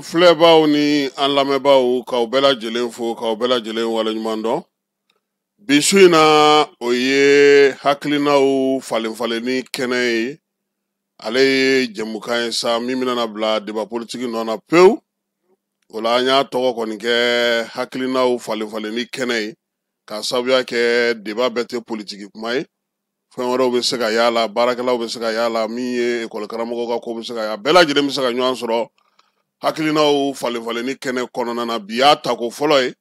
Flebaw ni an lamɛnbaaw k'aw bɛɛ lajɛlen fo k'aw bɛɛ lajɛlen waleɲuman dɔn. Bi su in na o ye hakilinaw falen-falenni kɛnɛ ye. Ale ye jɛmukan ye sa min bɛna bila débat politique nɔ na pewu. O la an y'a tɔgɔ kɔni kɛ hakilinaw falen-falenni kɛnɛ ye. K'a sababuya kɛ débat bɛɛ tɛ politique kuma ye. Fɛn wɛrɛw bɛ se ka y'a la, baarakɛlaw bɛ se ka y'a la, min ye école karamɔgɔw ka ko bɛ se ka y'a la, bɛɛ lajɛlen bɛ se ka ɲɔgɔn sɔrɔ hakilinaw falen-falenni kɛnɛ kɔnɔna na. Bi y'a tako fɔlɔ ye.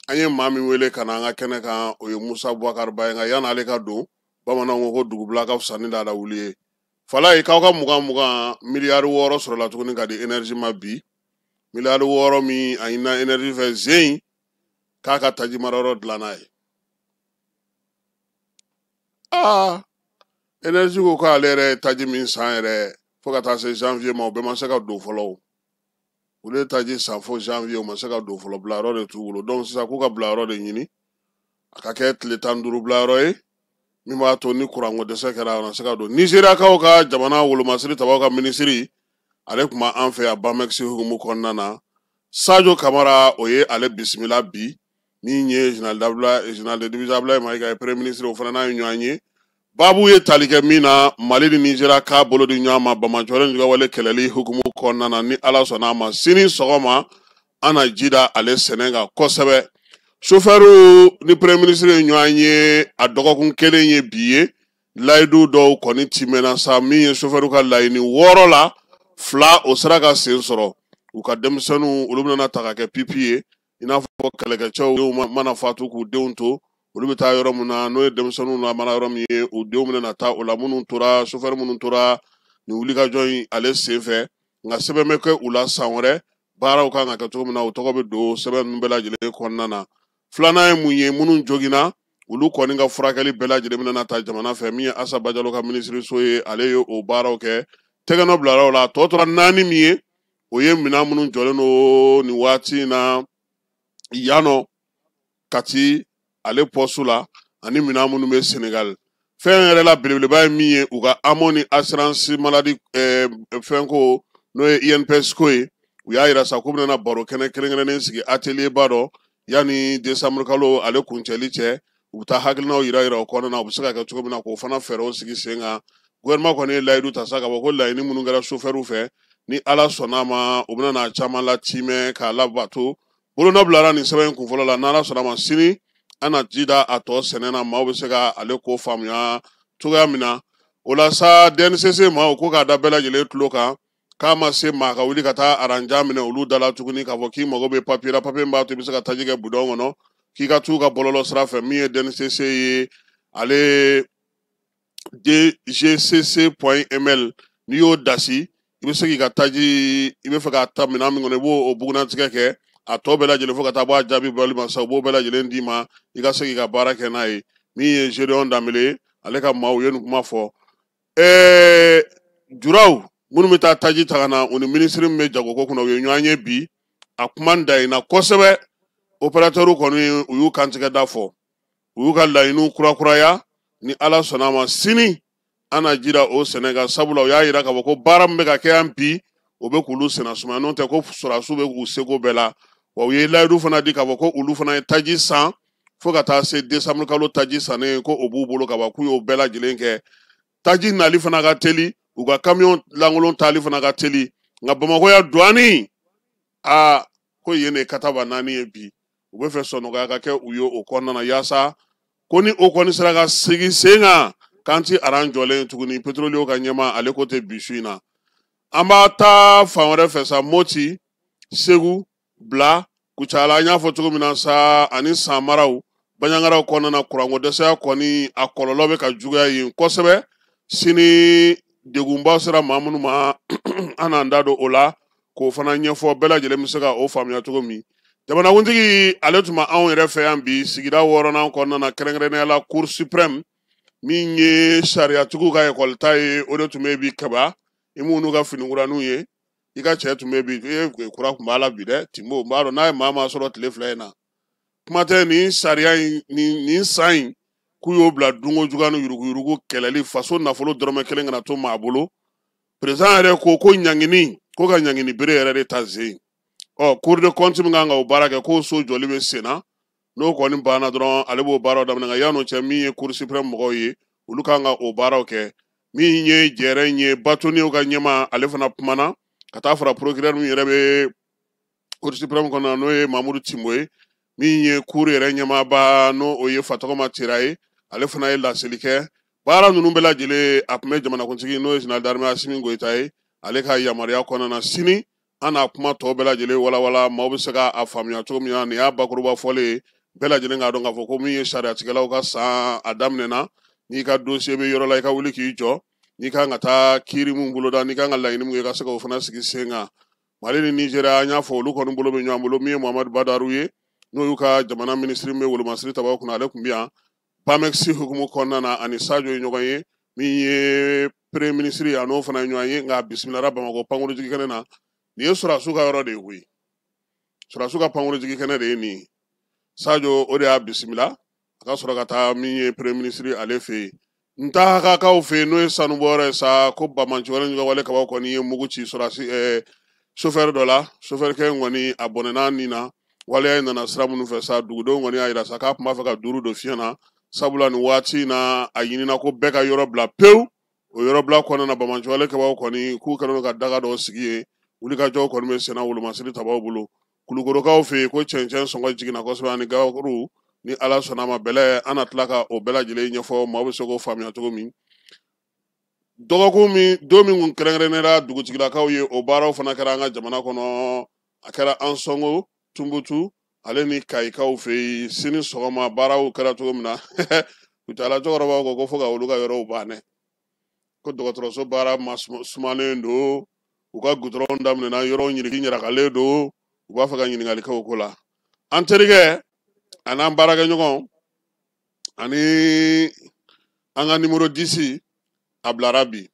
An ye maa min wele ka na an ka kɛnɛ kan, o ye Musa Bubakari Ba ye, nka yan'ale ka don, bamananw ko dugubila ka fisa ni laada wuli ye. Fala ye k'aw ka 20-20 miliyari 6 sɔrɔla tuguni ka di énergie ma bi. Miliyari 6 min a ɲinina énergie fɛ Zen k'a ka taji marayɔrɔ dilan n'a ye. Énergie ko k'ale yɛrɛ ye taji min san yɛrɛ fo ka taa se janvier ma, o bɛɛ ma se ka don fɔlɔ. Olu ye taji san fo janvier, o ma se ka don fɔlɔ, bilayɔrɔ de t'u bolo. Donc sisan k'u ka bilayɔrɔ de ɲini. A ka kɛ tile 15 bilayɔrɔ ye, min b'a to ni kuranko dɛsɛ kɛra a na se ka don. Nizeriyakaw ka jamana wolomasiri tabaw ka minisiri, ale tun b'an fɛ yan Bamex hukumu kɔnɔna na. Sadio Kamara o ye ale bisimila bi, min ye général de division Abdoulaye Mayiga ye premier ministre, o fana n'a ye ɲɔgɔn ye. Babu ye tali kɛ min na, Mali ni Nizeriya k'a bolo di ɲɔgɔn ma Bamajɔlen Jugawale kɛlɛli hukumu kɔnɔna na, ni Ala sɔnna a ma sini sɔgɔma an na ji da ale sɛnɛ kan kosɛbɛ. Chauffeur ni premier ministre ye ɲɔgɔn ye a dɔgɔkun kelen ye bi ye. Layidu dɔw kɔni timɛna sa, min ye chauffeur ka laɲini 6 la 2 o sera ka sen sɔrɔ. U ka denmisɛnninw olu bɛna ta ka kɛ pipi ye, i n'a fɔ kɛlɛkɛcɛw mana fatu k'u denw to. Olu bɛ taa yɔrɔ min na n'o ye denmisɛnninw lamara yɔrɔ min ye, o denw bɛna taa o la. Minnu tora chauffeur minnu tora ni wulikajɔ in ale sen fɛ, nka sɛbɛn bɛ kɛ u la san wɛrɛ baaraw kan ka kɛ cogo min na, o tɔgɔ bɛ don sɛbɛn ninnu bɛɛ lajɛlen kɔnɔna na. Filanan ye mun ye, minnu joginna olu kɔni ka furakɛli bɛɛ lajɛlen bɛna ta jamana fɛ, min ye Asa Bajalo ka minisiriso ye, ale ye o baaraw kɛ tɛgɛnɔ bilayɔrɔ la. Tɔ tora 4 min ye, o ye minɛn minnu jɔlen don nin waati in na yanɔ Kati ale poste la, ani minɛn minnu bɛ Sénégal. Fɛn yɛrɛ la belebeleba ye min ye, u ka AMO ni assurance maladie fɛnko n'o ye INPS ko ye, u y'a yira sa k'u bɛna baro kɛnɛ kelen-kelennen sigi atelier ba dɔ yanni décembre kalo ale kuncɛli cɛ. U bɛ taa hakilinaw yira o kɔnɔna na, u bɛ se ka kɛ cogo min na k'o fana fɛɛrɛw sigi sen kan. Gouvernement kɔni ye layidu ta sa ka fɔ ko laɲini minnu kɛra chauffeur fɛ, ni Ala sɔnna a ma u bɛna n'a caman latimɛ k'a labato. Bolonɔ bilara nin sɛbɛn kun fɔlɔ la, n'Ala sɔnna a ma sini an na ji da a tɔ sɛnɛ na, maaw bɛ se ka ale ko faamuya cogoya min na. O la sa DNCC maaw ko k'a da bɛɛ lajɛlen tulo kan, k'a ma se maa ka wuli ka taa aranjan minɛ olu da la tuguni k'a fɔ k'i mago bɛ papier la, papier min b'a to i bɛ se ka taji kɛ bidɔn kɔnɔ, k'i ka t'u ka bɔlɔlɔ sira fɛ, min ye DNCC ye, ale dgcc.ml n'i y'o dasi i bɛ se k'i ka taji, i bɛ fɛ ka ta minɛn min kɔnɔ i b'o bugunnatigɛ kɛ. A tɔ bɛɛ lajɛlen fo ka taa bɔ a jaabi bɔli ma sa, u b'o bɛɛ lajɛlen d'i ma, i ka se k'i ka baara kɛ n'a ye. Min ye Gédéon Dembélé ale ka maaw ye nin kuma fɔ. Juraw minnu bɛ taa taji ta ka na, u ni minisiri min bɛ jagoko kunna, u ye ɲɔgɔn ye bi. A kuma da in na kosɛbɛ. Opérateur kɔni u y'u kantigɛ da fɔ, u y'u ka laɲiniw kurakuraya. Ni Ala sɔnna a ma sini an na jira o Sénégal, sabula u y'a yira k'a fɔ ko baara min bɛ ka kɛ yan bi, o bɛ k'olu senna sumaya, n'o tɛ ko sɔrɔdasiw bɛ k'u seko bɛɛ la. Wa u ye layidu fana di k'a fɔ ko olu fana ye taji san fo ka taa se décembre kalo taji sannen ko o b'u bolo ka ban, k'u y'o bɛɛ lajɛlen kɛ. Taji nali fana ka teli, u ka camion lankolon tali fana ka teli, nka Bamakɔ ya douane ko yen de ye kataba 4 ye bi. U bɛ fɛ sɔnɔgɔya ka kɛ u ye o kɔnɔna na yaasa ko ni o kɔni sera ka sigi sen kan k'an ti aran jɔlen tuguni petrolier ka ɲɛma ale ko tɛ bi su in na. an b'a taa fan wɛrɛ fɛ sa Moti, Segu, Bla, Kucala an y'a fɔ cogo min na sa ani San maraw Baɲangaraw kɔnɔna kuranko dɛsɛya kɔni a kɔlɔlɔ bɛ ka juguya yen kosɛbɛ sini degunba sera maa minnu ma an n'an da don o la k'o fana ɲɛfɔ bɛɛ lajɛlen bɛ se ka o faamuya cogo min jamanakuntigi ale tun ma anw yɛrɛ fɛ yan bi sigida 6nan kɔnɔna na kɛrɛnkɛrɛnnenya la Cour suprême min ye sariyatigiw ka ekɔlita ye o de tun bɛ bi kaba i m'u n'u ka finikuraniw ye i ka cɛ tun bɛ bi kura tun b'a la bi dɛ Tinbo n b'a dɔn n'a ye maa sɔrɔ tile 2 in na kuma tɛ nin sariya in nin san in k'u y'o bila dunko juguya ni yuruguyurugu kɛlɛli faso nafolo dɔrɔmɛ 1 kana to maa bolo président yɛrɛ ko ɲangini ko ka ɲangini bere yɛrɛ de ta zen Cour des comptes min kan ka o baara kɛ k'o so jɔli bɛ sen na n'o kɔni banna dɔrɔn ale b'o baaraw daminɛ nka yan'o cɛ min ye Cour suprême mɔgɔw ye olu kan ka o baaraw kɛ min ye jɛrɛ ye Batoniw ka ɲɛma ale fana kumana ka taa fara procureur min yɛrɛ bɛ Cour suprême kɔnɔ n'o ye Mamudu Timbo ye min ye Cour yɛrɛ ɲɛmaaba n'o o ye Fatɔgɔma Tera ye ale fana ye laseli kɛ baara ninnu bɛɛ lajɛlen a tun bɛ jamanakuntigi n'o ye général d'armée Asimi Goyita ye ale ka yamaruya kɔnɔna na sini an n'a kuma tɔ bɛɛ lajɛlen walawala maaw bɛ se k'a faamuya cogo min na nin y'a bakuruba fɔlen ye bɛɛ lajɛlen k'a dɔn k'a fɔ ko min ye sariyatigɛlaw ka san a daminɛna n'i ka dossier bɛ yɔrɔ la i ka wuli k'i jɔ n'i kan ka taa kiiri min boloda n'i kan ka laɲini min kɛ i ka se k'o fana sigi sen kan Mali ni Nigéria an y'a fɔ olu kɔni bolo bɛ ɲɔgɔn bolo min ye Muhamadu Badaru ye n'o y'u ka jamana minisiri bɛ Wolomasiri Tabaw kunna ale tun bɛ yan Pamex hukumu kɔnɔna na ani Sadio ye ɲɔgɔn ye min ye premier ministre a n'o fana ye ɲɔgɔn ye nka a bisimilara Bamakɔ pankurunjigi kɛnɛ na nin ye Sɔrɔdasiw ka yɔrɔ de ye koyi Sɔrɔdasiw ka pankurunjigi kɛnɛ de ye nin Sadio o de y'a bisimila a ka sɔrɔ ka taa min ye premier ministre ale fɛ yen n ta hakakaw fɛ yen n'o ye sanubɔyɔrɔ ye sa ko bamanci wɛrɛ ɲɔgɔn wale kabaw kɔni ye mugu ci sɔrɔdasi chauffeur dɔ la chauffeur kɛ kɔni a bɔnɛna nin na waleya in nana sira minnu fɛ sa dugudenw kɔni y'a jira sa k'a tun b'a fɛ ka duuru dɔ fiɲɛ na sabula nin waati in na a ɲinina ko bɛɛ ka yɔrɔ bila pewu o yɔrɔ bila kɔnɔna na bamanci wale kabaw kɔni k'u kɛlen ka daga dɔw sigi ye wulikajɔw kɔni bɛ senna Wolomasiri Tabaw bolo Kulukorokaw fɛ yen ko cɛncɛn sɔngɔ jiginna kosɛbɛ ani Gabakuru ni Ala sɔnna a ma bɛlɛ an na tila ka o bɛɛ lajɛlen ɲɛfɔ maaw bɛ se k'o faamuya cogo min dɔgɔkun min don min kun kɛrɛnkɛrɛnnera dugutigilakaw ye o baaraw fana kɛra an ka jamana kɔnɔ a kɛra Ansongo Tumbutu ale ni Kayikaw fɛ yen sini sɔgɔma baaraw kɛra cogo min na Kucala cɛkɔrɔbaw ko fo ka olu ka yɔrɔw banɛ ko dɔgɔtɔrɔso baara sumalen don u ka goudron daminɛna yɔrɔw ɲiriki ɲarakalen don u b'a fɛ ka ɲininkali kɛ o ko la an terikɛ a n'an baarakɛɲɔgɔn ani an ka numéro 10 a bilara bi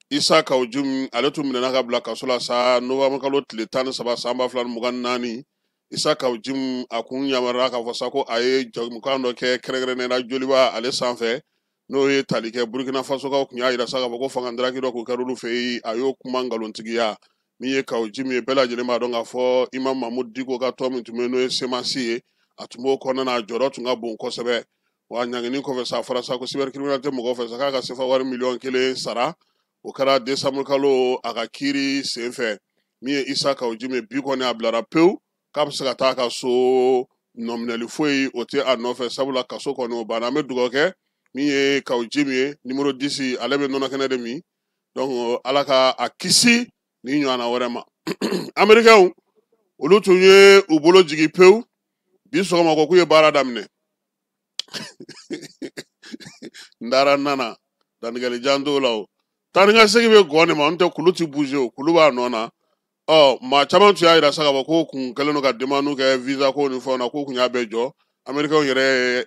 Isa Kawujum ale tun minɛna ka bila kaso la sa novembre kalo tile 13 san 2024 Isa Kawujum a kun yamaruyara k'a fɔ sa ko a ye jamukan dɔ kɛ kɛrɛnkɛrɛnnenya joliba ale sanfɛ n'o ye tali kɛ Burkina Fasokaw kun y'a jira sa k'a fɔ ko fangadaraki dɔ k'o kɛra olu fɛ yen a y'o kuma nkalontigiya min ye Kawujum ye bɛɛ lajɛlen b'a dɔn k'a fɔ Imam Mamudu Diko ka tɔn min tun bɛ n'o ye Semasi ye a tun b'o kɔnɔna na a jɔyɔrɔ tun ka bon kosɛbɛ wa ɲangini kɔfɛ sa fɔra sa ko cybercriminalité mɔgɔw fɛ sa k'a ka sefa wari $1,000,000 sara o kɛra décembre kalo a ka kiiri senfɛ min ye Isa Kawujum ye bi kɔni a bilara pewu k'a bɛ se ka taa ka so nɔminɛli foyi o tɛ a nɔfɛ sabula kaso kɔni o banna an bɛ dugawu kɛ min ye Kawujum ye numéro 10 ale bɛ nɔnɔ kɛnɛ de min donc Ala ka a kisi ni ɲɔgɔnna wɛrɛ ma Américains olu tun ye u bolo jigi pewu bi sɔgɔma ko k'u ye baara daminɛ ndara nana danigɛli jan t'o la o taa ni ka segin bɛ gɔn de ma n tɛ kulu ti bouger o kulu b'a nɔ na maa caman tun y'a jira sa k'a fɔ k'o kun kɛlen don ka demande kɛ visa ko ni fɛnw na k'o kun y'a bɛɛ jɔ Américains yɛrɛ ye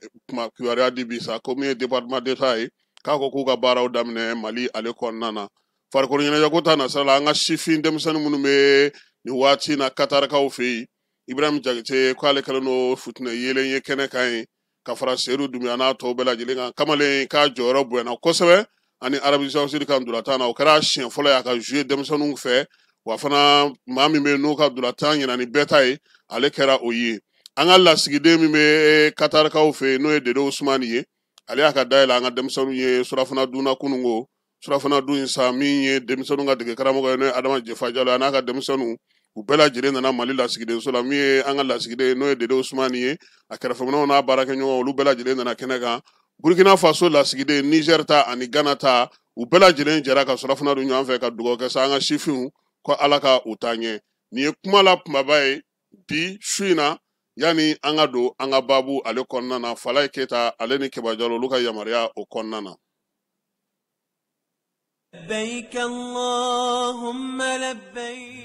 kibaruya di bi sa ko min ye département d'état ye k'a ko k'u ka baaraw daminɛ Mali ale kɔnɔna na farikolo ɲɛnajɛ ko ta nasira la an ka sifin denmisɛnnin minnu bɛ nin waati in na Katarikaw fɛ yen Ibrahim Jakite k'ale kɛlen don futinɛ yelen ye kɛnɛ kan ye ka fara Seydou Doumbouya n'a tɔw bɛɛ lajɛlen kan kamalen k'a jɔyɔrɔ bonyana kosɛbɛ ani Arabie Saoudite kan dolantan na o kɛra siɲɛ fɔlɔ ye a ka jouer denmisɛnninw fɛ wa fana maa min bɛ yen n'o ka dolantan ɲɛna ni bɛɛ ta ye ale kɛra o ye an ka lasigiden min bɛ Katarikaw fɛ yen n'o ye Dede Ousmane ye ale y'a ka dayɛlɛ an ka denmisɛnninw ye surafana dunna kununko surafana dun in sa min ye denmisɛnninw ka dege karamɔgɔ ye n'o ye Adama Jefa Jalo a n'a ka denmisɛnninw u bɛɛ lajɛlen nana Mali lasigidenso la min ye an ka lasigiden n'o ye Dede Ousmane ye a kɛrɛfɛmɔgɔw n'a baarakɛɲɔgɔnw olu bɛɛ lajɛlen nana kɛnɛ kan Burkina Faso lasigiden, Niger ta ani Ghana ta u bɛɛ lajɛlen jɛra ka surafana dun ɲɔgɔn fɛ ka dugawu kɛ sa an ka sifinw ko Ala ka u taa ɲɛ. Nin ye kuma la kumaba ye bi su in na yani an ka don an ka babu ale kɔnɔna na. Falaye Keyita ale ni Keba Jalo olu ka yamaruya o kɔnɔna na.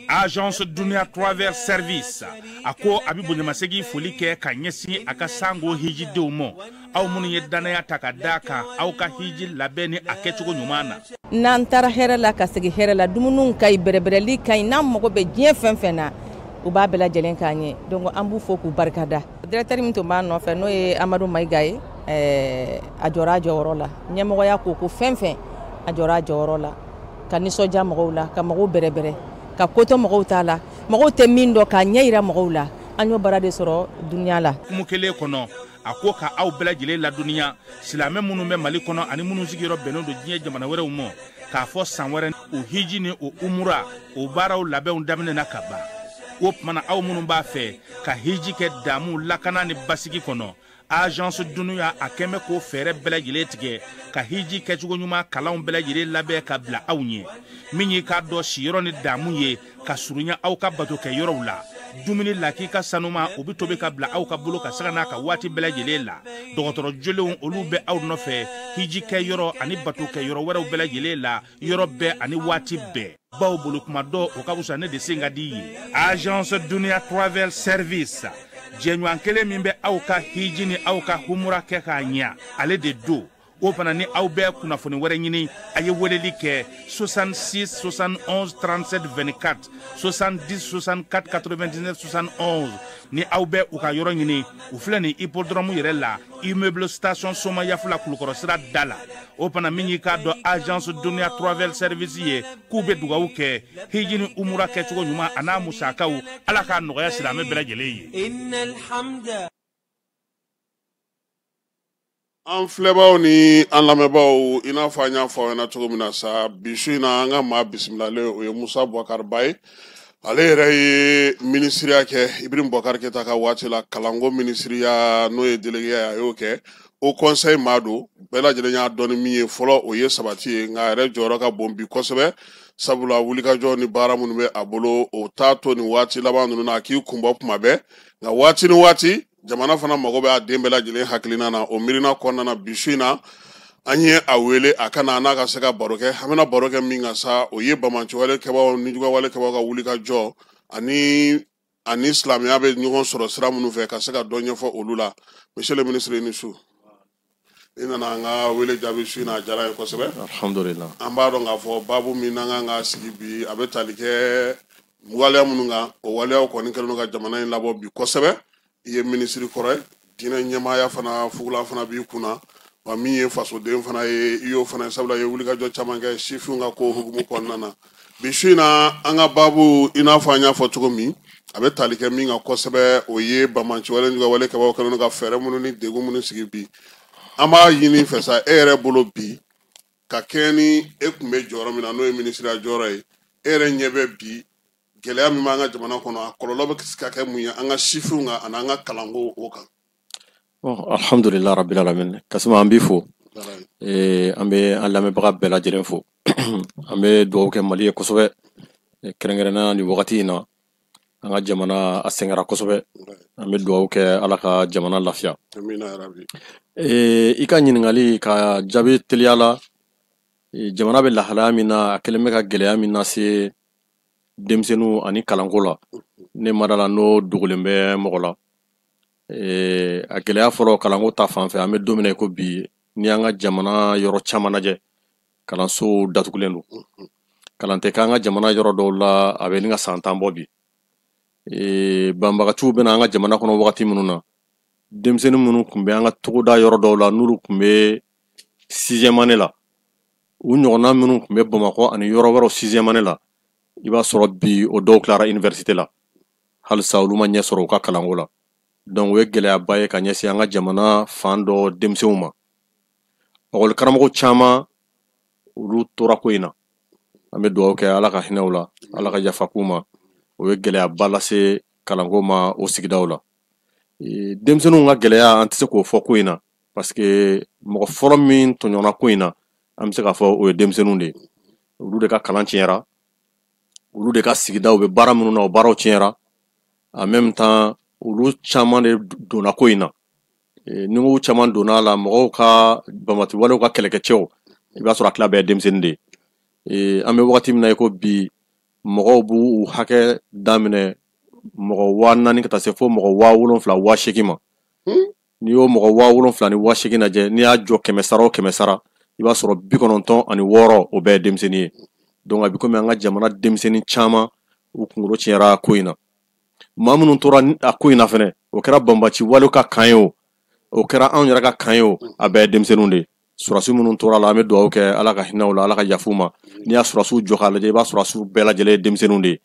Agence Dunia Travel Service ako abi bonyamasegi foli kɛ ka ɲɛsin a ka sango hiji denw ma aw minnu ye danaya ta ka da kan aw ka hiji labɛn ni a kɛcogo ɲuman na. N'an taara hɛrɛ la ka segin hɛrɛ la, dumuniw ka ɲi, bɛrɛbɛrɛli ka ɲi, n'an mago bɛ diɲɛ fɛn fɛn na u b'a bɛɛ lajɛlen k'a ɲɛ. Donc an b'u fo k'u barikada. Directeur min tun b'a nɔfɛ n'o ye Amadu Mayiga ye, a jɔra a jɔyɔrɔ la. Ɲɛmɔgɔya ko fɛn fɛn a jɔra a jɔyɔrɔ la. Ka nisɔndiya mɔgɔw la, ka mɔgɔw bɛrɛbɛrɛ, ka koto mɔgɔw t'a la, mɔgɔw tɛ min dɔn k'a ɲɛ yira mɔgɔw la. An y'o baara de sɔrɔ duniya la. Kumu kelen kɔnɔ a ko ka aw bɛɛ lajɛlen laduniya silamɛ minnu bɛ Mali kɔnɔ ani minnu sigiyɔrɔ bɛnnen don diɲɛ jamana wɛrɛw ma k'a fɔ san wɛrɛ o hiji ni o umura o baaraw labɛnw daminɛna ka ban. O tumana aw minnu b'a fɛ ka hiji kɛ damu lakana ni basigi kɔnɔ, Agence Dunuya a kɛmɛ k'o fɛɛrɛ bɛɛ lajɛlen tigɛ ka hiji kɛcogo ɲuman kalanw bɛɛ lajɛlen labɛn ka bila aw ɲɛ. Min ye k'a dɔn siyɔrɔ ni damu ye ka surunya aw ka bato kɛ yɔrɔw la. Dumuni lak'i ka sanuma o bi tobi ka bila aw ka bolo ka saga n'a ka waati bɛɛ lajɛlen la. Dɔgɔtɔrɔ jolenw olu bɛ aw nɔfɛ hiji kɛ yɔrɔ ani bato kɛ yɔrɔ wɛrɛw bɛɛ lajɛlen la, yɔrɔ bɛɛ ani waati bɛɛ. Baw bolo kuma dɔ o ka wusa ne de sen ka di ye. Agence Dunia Travel Service jɛɲɔgɔn kelen min bɛ aw ka hiji ni aw ka humura kɛ k'a ɲɛ ale de do. O fana ni aw bɛɛ kunnafoni wɛrɛ ɲini a ye weleli kɛ 66 71 37 24 70 64 99 71 ni aw bɛɛ u ka yɔrɔ ɲini u filɛ ni hippodrome yɛrɛ la immeuble station Soma Yafula Kulukɔrɔ sira da la. O fana min y'i k'a dɔn Agence Dunia Travel Service ye k'u bɛ dugawu kɛ hiji ni umura kɛcogo ɲuman a n'a musakaw Ala k'a nɔgɔya silamɛ bɛɛ lajɛlen ye. An filɛbaw ni an lamɛnbaw i n'a fɔ an y'a fɔ aw ɲɛna cogo min na sa bi su in na an ka maa bisimilalen o ye Musa Bukari Ba ye. Ale yɛrɛ ye minisiriya kɛ Ibrahim Bukari Keyita ka waati la, kalanko minisiriya n'o ye délégué a y'o kɛ. O conseil maa don bɛɛ lajɛlen y'a dɔn ni min ye fɔlɔ o ye sabati ye nka a yɛrɛ jɔyɔrɔ ka bon bi kosɛbɛ sabula wulikajɔ ni baara minnu bɛ a bolo o t'a to nin waati laban ninnu na a k'i kunbɔ kuma bɛɛ nka waati ni waati jamana fana mago bɛ a den bɛɛ lajɛlen hakilina na. O miirina kɔnɔna na bi su in na an ye a wele a ka na n'a ka se ka baro kɛ. An bɛna baro kɛ min kan sa o ye bamanciwale kɛbaaw ni juguwale kɛbaaw ka wulikajɔ ani silamɛya bɛ ɲɔgɔn sɔrɔ sira minnu fɛ ka se ka dɔ ɲɛfɔ olu la. Monsieur le ministre i ni su. I nana an ka wele jaabi su in na a diyara ye kosɛbɛ. Alhamdulillah. An b'a dɔn k'a fɔ babu min n'an kan ka sigi bi a bɛ tali kɛ waleya minnu kan o waleyaw kɔni kɛlen don ka jamana in labɔ bi kosɛbɛ. I ye minisiri kɔrɔ ye diinɛ ɲɛmaaya fana fugulan fana b'i kunna wa min ye fasoden fana ye i y'o fana sabula ye wulikajɔ caman kɛ sifinw ka ko hukumu kɔnɔna na. Bi su in na an ka babu i n'a fɔ an y'a fɔ cogo min a bɛ tali kɛ min kan kosɛbɛ o ye bamanciwale ni juguwale kɛbaaw kɛlen don ka fɛɛrɛ minnu ni degun minnu sigi bi. An b'a ɲini fɛ sa e yɛrɛ bolo bi ka kɛɲɛ ni e tun bɛ jɔyɔrɔ min na n'o ye minisiriya jɔyɔrɔ ye e yɛrɛ ɲɛ bɛ bi gɛlɛya min b'an ka jamana kɔnɔ a kɔlɔlɔ bɛ se ka kɛ mun ye an ka sifinw kan ani an ka kalanko o kan. Alhamdulillah rabbil alamin. Kasuma an b'i fo an bɛ an lamɛnbaga bɛɛ lajɛlen fo an bɛ dugawu kɛ Mali ye kosɛbɛ kɛrɛnkɛrɛnnenya nin wagati in na an ka jamana a sɛgɛnra kosɛbɛ an bɛ dugawu kɛ Ala ka jamana lafiya. Amina yarabi. I ka ɲininkali ka jaabi teliya la jamana bɛ lahalaya min na a kɛlen bɛ ka gɛlɛya min na se denmisɛnninw ani kalanko la ne ma da la n'o dogolen bɛ mɔgɔ la. A gɛlɛya fɔlɔ kalanko ta fan fɛ an bɛ don min na i ko bi ni an ka jamana yɔrɔ caman lajɛ kalanso datugulen don. Kalan tɛ k'an ka jamana yɔrɔ dɔw la a bɛ ni ka san 10 bɔ bi. Banbagaciw bɛ na an ka jamana kɔnɔ wagati minnu na denmisɛnnin minnu tun bɛ an ka togoda yɔrɔ dɔw la n'olu tun bɛ 6e année la u ɲɔgɔnna minnu tun bɛ Bamakɔ ani yɔrɔ wɛrɛw 6e année la i b'a sɔrɔ bi o dɔw tilara université la halisa olu ma ɲɛ sɔrɔ u ka kalanko la. Donc o ye gɛlɛyaba ye ka ɲɛsin an ka jamana fan dɔ denmisɛnw ma. Ɔkɔli karamɔgɔ caman olu tora ko in na an bɛ dugawu kɛ Ala ka hinɛ u la Ala ka yafa k'u ma. O ye gɛlɛyaba lase kalanko ma o sigidaw la. Denmisɛnninw ka gɛlɛya an tɛ se k'o fɔ ko in na parce que mɔgɔ fɔlɔ min tɔɲɔna ko in na an bɛ se k'a fɔ o ye denmisɛnninw de ye olu de ka kalan tiɲɛra olu de ka sigidaw bɛ baara minnu na o baaraw tiɲɛra en même temps olu caman de donna ko in na ni ko caman donna a la mɔgɔw ka bamatiwalew ka kɛlɛkɛcɛw i b'a sɔrɔ a tila bɛɛ ye denmisɛnnin de ye an bɛ wagati min na i ko bi mɔgɔw b'u hakɛ daminɛ mɔgɔ 4,000 ka taa se fo mɔgɔ 7,000 8,000 ma n'i y'o mɔgɔ 7,000 ni 8,000 lajɛ n'i y'a jɔ 100 sara o 100 sara i b'a sɔrɔ 96 o bɛɛ ye denmisɛnnin ye donc a bɛ komi an ka jamana denmisɛnnin caman u kunkolo tiɲɛra ko in na maa minnu tora a ko in na fɛnɛ o kɛra banbaci walew ka kan ye o kɛra anw yɛrɛ ka kan ye o a bɛɛ ye denmisɛnninw de ye surasiw minnu tora la an bɛ dugawu kɛ ala ka hinɛ u la ala ka yafu ma n'i y'a surasiw jɔ k'a lajɛ i b'a surasiw bɛɛ lajɛlen ye denmisɛnninw de ye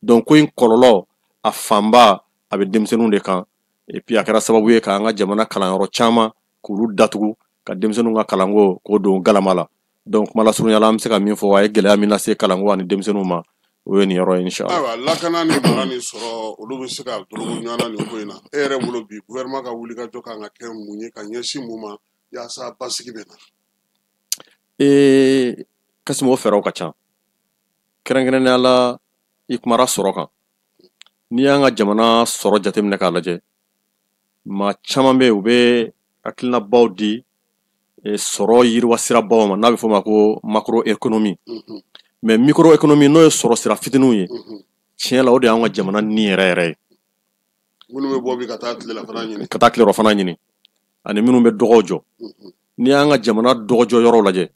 donc ko in kɔlɔlɔ a fanba a bɛ denmisɛnninw de kan et puis a kɛra sababu ye k'an ka jamana kalanyɔrɔ caman k'olu datugu ka denmisɛnninw ka kalanko k'o don galama la donc kuma lasurunya la an bɛ se ka min fɔ a ye gɛlɛya min lase kalanko ani denmisɛnninw ma o ye nin yɔrɔ ye inshallah. Ayiwa lakana ni mara ni sɔrɔ olu bɛ se ka dɔrɔgu ɲɔgɔnna nin ko in na e yɛrɛ bolo bi gouvernement ka wuli ka jɔ kan ka kɛ mun ye ka ɲɛsin mun ma yaasa basigi bɛ na. Kasimu o fɛɛrɛw ka ca kɛrɛnkɛrɛnnenya la i kumara sɔrɔ kan n'i y'an ka jamana sɔrɔ jateminɛ k'a lajɛ maa caman bɛ yen u bɛ hakilinabaw di sɔrɔ yiriwa sirabaw ma n'a bɛ fɔ o ma ko macro économie mais micro économie n'o ye sɔrɔ sira fitininw ye tiɲɛ la o de y'an ka jamana ni yɛrɛ yɛrɛ ye minnu bɛ bɔ bi ka taa tilelafana ɲini ka taa tilelafana ɲini ani minnu bɛ dɔgɔw jɔ n'i y'an ka jamana dɔgɔjɔ yɔrɔw lajɛ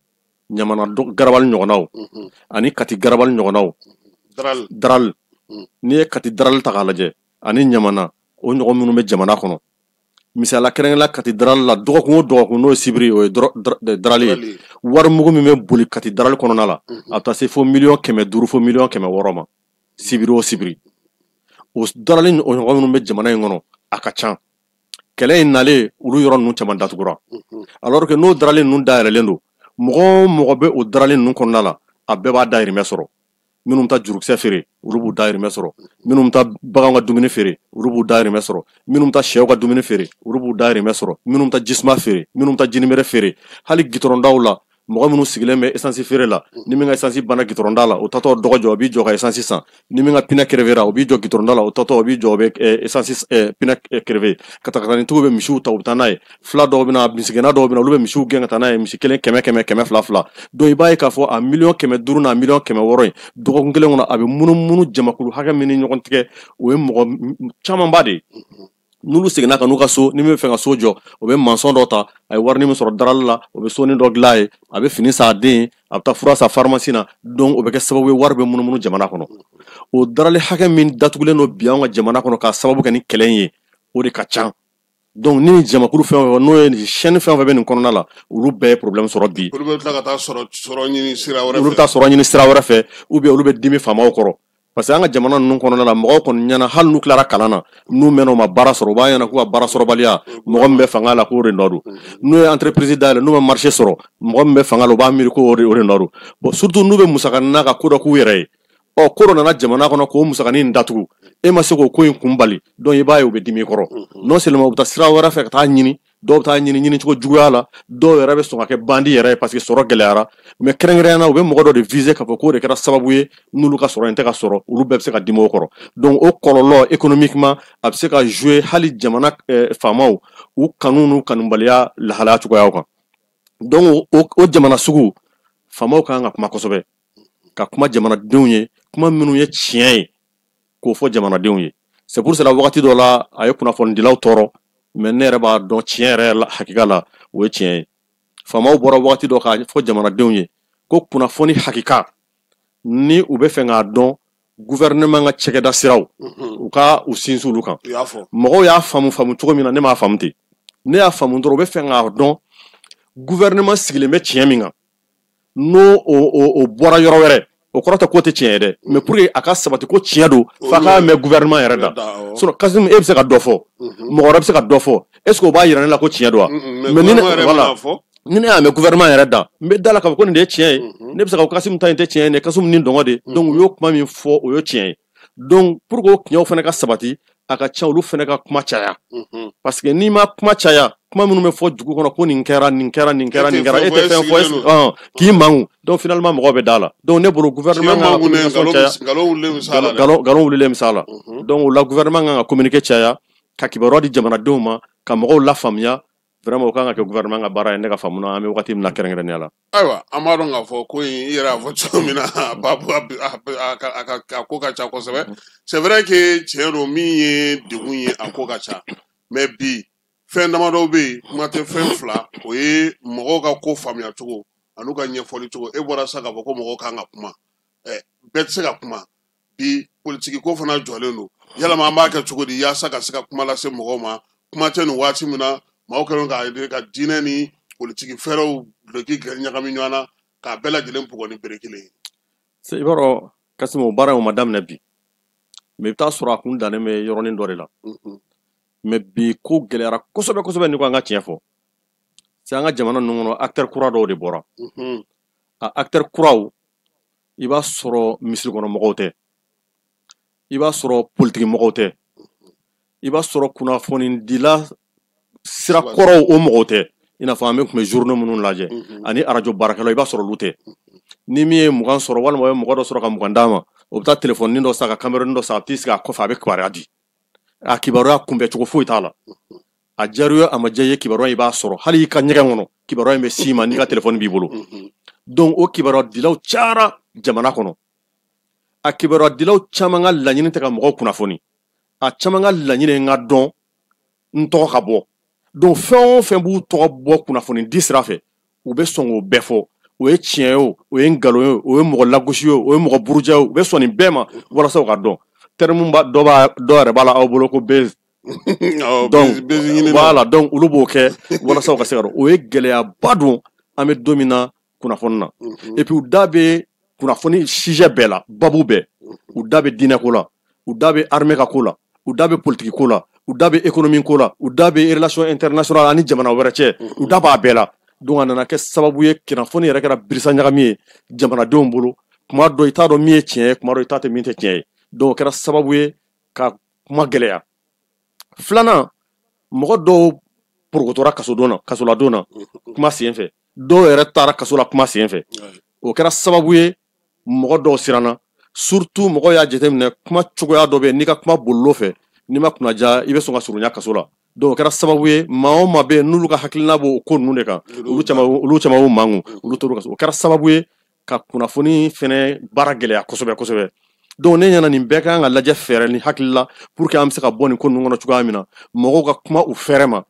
ɲamana garabali ɲɔgɔnnaw ani kati garabali ɲɔgɔnnaw daral n'i ye kati daral ta k'a lajɛ ani ɲamana o ɲɔgɔn minnu bɛ jamana kɔnɔ misala kɛrɛnkɛrɛnla kati daral la dɔgɔkun o dɔgɔkun n'o ye sibiri o ye darali ye wari mugu min bɛ boli kati daral kɔnɔna la a bɛ taa se fo 500,000 fo 600,000 ma sibiri o sibiri o darali o ɲɔgɔn minnu bɛ jamana in kɔnɔ a ka ca kɛlɛ in nalen olu yɔrɔ ninnu caman datugura alors que n'o darali ninnu dayɛlɛlen don mɔgɔ o mɔgɔ bɛ o darali ninnu kɔnɔna la a bɛɛ b'a dahirimɛ sɔrɔ minnu bɛ taa jurukisɛ feere olu b'u dahirimɛ sɔrɔ minnu bɛ taa baganw ka dumuni feere olu b'u dahirimɛ sɔrɔ minnu bɛ taa sɛw ka dumuni feere olu b'u dahirimɛ sɔrɔ minnu bɛ taa jisuma feere minnu bɛ taa jinimere feere hali gitɔrɔndaw la mɔgɔ minnu sigilen bɛ essence feere la ni min ka essence banna gitɔrɔnda la o tatɔ dɔgɔ jɔ o b'i jɔ ka essence san ni min ka pinɛ kerevera o b'i jɔ gitɔrɔnda la o tatɔ o b'i jɔ o bɛ essence pinɛ kereve katakanitigiw bɛ misiw ta u bɛ taa n'a ye fila dɔw bɛ na misigɛnna dɔw bɛ na olu bɛ misiw gɛn ka taa n'a ye misi kelen 100,000 donc i b'a ye k'a fɔ a 500,000 n'a 600,000 in dɔgɔkun kelen kɔnɔ a bɛ munumunu jamakulu hakɛ min ni ɲɔgɔn tigɛ o ye mɔgɔ camanba de ye n'olu seginna ka n'u ka so ni min bɛ fɛ ka so jɔ o bɛ mansɔn dɔ ta a ye wari min sɔrɔ darali la o bɛ soni dɔ dilan a ye a bɛ fini san a den ye a bɛ taa fura san pharmacie na donc o bɛ kɛ sababu ye wari bɛ munumunu jamana kɔnɔ o darali hakɛ min datugulen don bi anw ka jamana kɔnɔ k'a sababu kɛ ni kɛlɛ in ye o de ka ca donc ni jamakulu fɛn o fɛn n'o ye chaîne fɛn o fɛn bɛ nin kɔnɔna la olu bɛɛ ye problème sɔrɔ bi olu bɛ tila ka taa sɔrɔ ɲini sira wɛrɛ fɛ olu bɛ taa sɔrɔ ɲini sira wɛrɛ fɛ ou bien olu bɛ dimi faamaw kɔrɔ parce que an ka jamana ninnu kɔnɔna la mɔgɔw kɔni ɲɛna hali n'u tilara kalan na n'u mɛnna u ma baara sɔrɔ u b'a ɲɛna k'u ka baara sɔrɔbaliya mɔgɔ min bɛ fanga la k'o de nɔ don n'u ye entreprise dayɛlɛ n'u ma marché sɔrɔ mɔgɔ min bɛ fanga la u b'a miiri k'o de nɔ don bon surtout n'u bɛ musakanin na ka ko dɔ k'u yɛrɛ ye ko dɔ nana jamana kɔnɔ k'o musakanin datugu e ma se k'o ko in kunbali donc i b'a ye u bɛ dimi kɔrɔ non seulement u bɛ taa sira wɛrɛ fɛ ka taa ɲini dɔw bɛ taa ɲini cogo juguya la dɔw yɛrɛ bɛ sɔn ka kɛ bandi yɛrɛ ye parce que sɔrɔ gɛlɛyara mais kɛrɛnkɛrɛnnenya u bɛ mɔgɔ dɔ de viser k'a fɔ k'o de kɛra sababu ye n'olu ka sɔrɔ in tɛ ka sɔrɔ olu bɛɛ bɛ se ka dimi o kɔrɔ donc o kɔlɔlɔ économiquement a bɛ se ka jouer hali jamana faamaw u kanu n'u kanubaliya lahalaya cogoyaw kan donc o jamana sugu faamaw kan ka kuma kosɛbɛ ka kuma jamanadenw ye kuma minnu ye tiɲɛ ye k'o fɔ jamanadenw ye c'est pour cela wagati dɔ la a ye kunnafonidilaw tɔɔrɔ mais ne yɛrɛ b'a dɔn tiɲɛ yɛrɛ la hakika la o ye tiɲɛ ye faamaw bɔra wagati dɔ k'a fɔ jamanadenw ye ko kunnafoni hakika ni u bɛ fɛ k'a dɔn gouvernement ka cɛkɛda siraw u ka u sinsin olu kan mɔgɔw y'a faamu cogo min na ne m'a faamu ten ne y'a faamu dɔrɔn u bɛ fɛ k'a dɔn gouvernement sigilen bɛ tiɲɛ min kan n'o o bɔra yɔrɔ wɛrɛ o kɔrɔ tɛ ko tɛ tiɲɛ ye dɛ mais pour que a ka sabati ko tiɲɛ don f'a ka mɛn gouvernement yɛrɛ da sinon Kasimu e bɛ se ka dɔ fɔ mɔgɔ wɛrɛ bɛ se ka dɔ fɔ est ce que o b'a yira ne la ko tiɲɛ don wa mais ni ne y'a mɛn gouvernement yɛrɛ da n bɛ da la k'a fɔ ko nin de ye tiɲɛ ye ne bɛ se ka fɔ Kasimu ta in tɛ tiɲɛ ye dɛ Kasimu ni dɔngɔ de donc u y'o kuma min fɔ o ye tiɲɛ ye donc pour que o tiɲɛw fana ka sabati a ka ca olu fana ka kuma caya parce que n'i ma kuma caya kuma minnu bɛ fɔ dugu kɔnɔ ko nin kɛra e tɛ fɛn fɔ k'i mangu donc finalement mɔgɔw bɛ da la donc ne bolo gouvernement kan ka communication caya nkalon wulilen bɛ s'a la donc o la gouvernement kan ka communiquer caya ka kibaruya di jamanadenw ma ka mɔgɔw lafaamuya vraiment o kan ka kɛ gouvernement ka baara ye ne ka faamu na an bɛ wagati min na kɛrɛnkɛrɛnnenya la. Ayiwa an b'a dɔn k'a fɔ ko in i yɛrɛ y'a fɔ cogo min na a ko ka ca kosɛbɛ c'est vrai que tiɲɛ don min ye degun ye a ko ka ca mais bi fɛn damadɔ bɛ yen kuma tɛ fɛn fila o ye mɔgɔw ka ko faamuya cogo ani ka ɲɛfɔli cogo e bɔra sa k'a fɔ ko mɔgɔw kan ka kuma bɛɛ tɛ se ka kuma bi politiki ko fana jɔlen don yalama an b'a kɛ cogo di yaasa ka se ka kuma lase mɔgɔw ma kuma tɛ nin waati min na maaw kɛlen ka diinɛ ni politiki fɛɛrɛw duloki ɲagami ɲɔgɔn na k'a bɛɛ lajɛlen bugɔ ni bere kelen ye. i b'a dɔn Kasimu o baara in o ma daminɛ bi mais i bɛ taa sɔrɔ a kun dannen bɛ yɔrɔnin dɔ de la mais bi ko gɛlɛyara kosɛbɛ kosɛbɛ ni ko an ka tiɲɛ fɔ c'est an ka jamana ninnu kɔnɔ acteur kura dɔw de bɔra a acteur kuraw i b'a sɔrɔ misiri kɔnɔ mɔgɔw tɛ i b'a sɔrɔ politiki mɔgɔw tɛ i b'a sɔrɔ kunnafonidila sira kɔrɔw o mɔgɔw tɛ i n'a fɔ an bɛ tun bɛ journée minnu lajɛ ani arajo baarakɛlaw i b'a sɔrɔ olu tɛ ni min ye 20 sɔrɔ walima o ye mɔgɔ dɔ sɔrɔ ka 20 d'a ma o bɛ taa téléphone dɔ san ka caméra dɔ san a bɛ t'i sigi a kɔfɛ a bɛ kibaruya di a kibaruya kunbɛ cogo foyi t'a la a diyara ye a ma diya i ye kibaruya i b'a sɔrɔ hali i ka ɲɛgɛn kɔnɔ kibaruya in bɛ s'i ma n'i ka téléphone b'i bolo donc o kibaruya dilaw cayara jamana kɔnɔ a kibaruya dilaw caman ka laɲini tɛ ka mɔgɔw kunnafoni a caman ka laɲini ye n ka dɔn n tɔgɔ ka bɔ donc fɛn o fɛn b'u tɔgɔ bɔ kunnafoni di sira fɛ u bɛ sɔn k'o bɛɛ fɔ o ye tiɲɛ ye o ye nkalon ye o ye mɔgɔ lagosi ye o ye mɔgɔ buruja ye u bɛ sɔn nin bɛɛ ma walasa u ka dɔn terme dɔ yɛrɛ b'a la aw bolo ko base donc voilà donc olu b'o kɛ walasa u ka se ka dɔn o ye gɛlɛyaba don an bɛ don min na kunnafoni na et puis u da bɛ kunnafoni sujet bɛɛ la babu bɛɛ u da bɛ diinɛ ko la u da bɛ armée ka ko la u da bɛ politique ko la u da bɛ économie ko la u da bɛ relation internationale ani jamana wɛrɛ cɛ u da b'a bɛɛ la donc a nana kɛ sababu ye kunnafoni yɛrɛ kɛra birisa ɲagami ye jamanadenw bolo kuma dɔ i t'a dɔn min ye tiɲɛ ye kuma dɔ i t'a tɛ min tɛ tiɲɛ ye donc o kɛra sababu ye ka kuma gɛlɛya filanan mɔgɔ dɔw porokotora kasoladon na kuma sen fɛ dɔw yɛrɛ taara kaso la kuma sen fɛ o kɛra sababu ye mɔgɔ dɔw siranna surtout mɔgɔ y'a jateminɛ kuma cogoya dɔ bɛ n'i ka kuma bolilo fɛ n'i ma kunnaja i bɛ sɔn ka surunya kaso la donc o kɛra sababu ye maa o maa bɛ yen n'olu ka hakilina b'o ko ninnu de kan olu caman y'u mangu olu tor'o kaso o kɛra sababu ye ka kunnafoni fɛnɛ baara gɛlɛya kosɛbɛ kosɛbɛ donc ne ɲɛna nin bɛɛ kan ka lajɛ fɛɛrɛ ni hakili la pour que an bɛ se ka bɔ nin ko ninnu kɔnɔ cogoya min na mɔgɔw ka kuma u fɛrɛ ma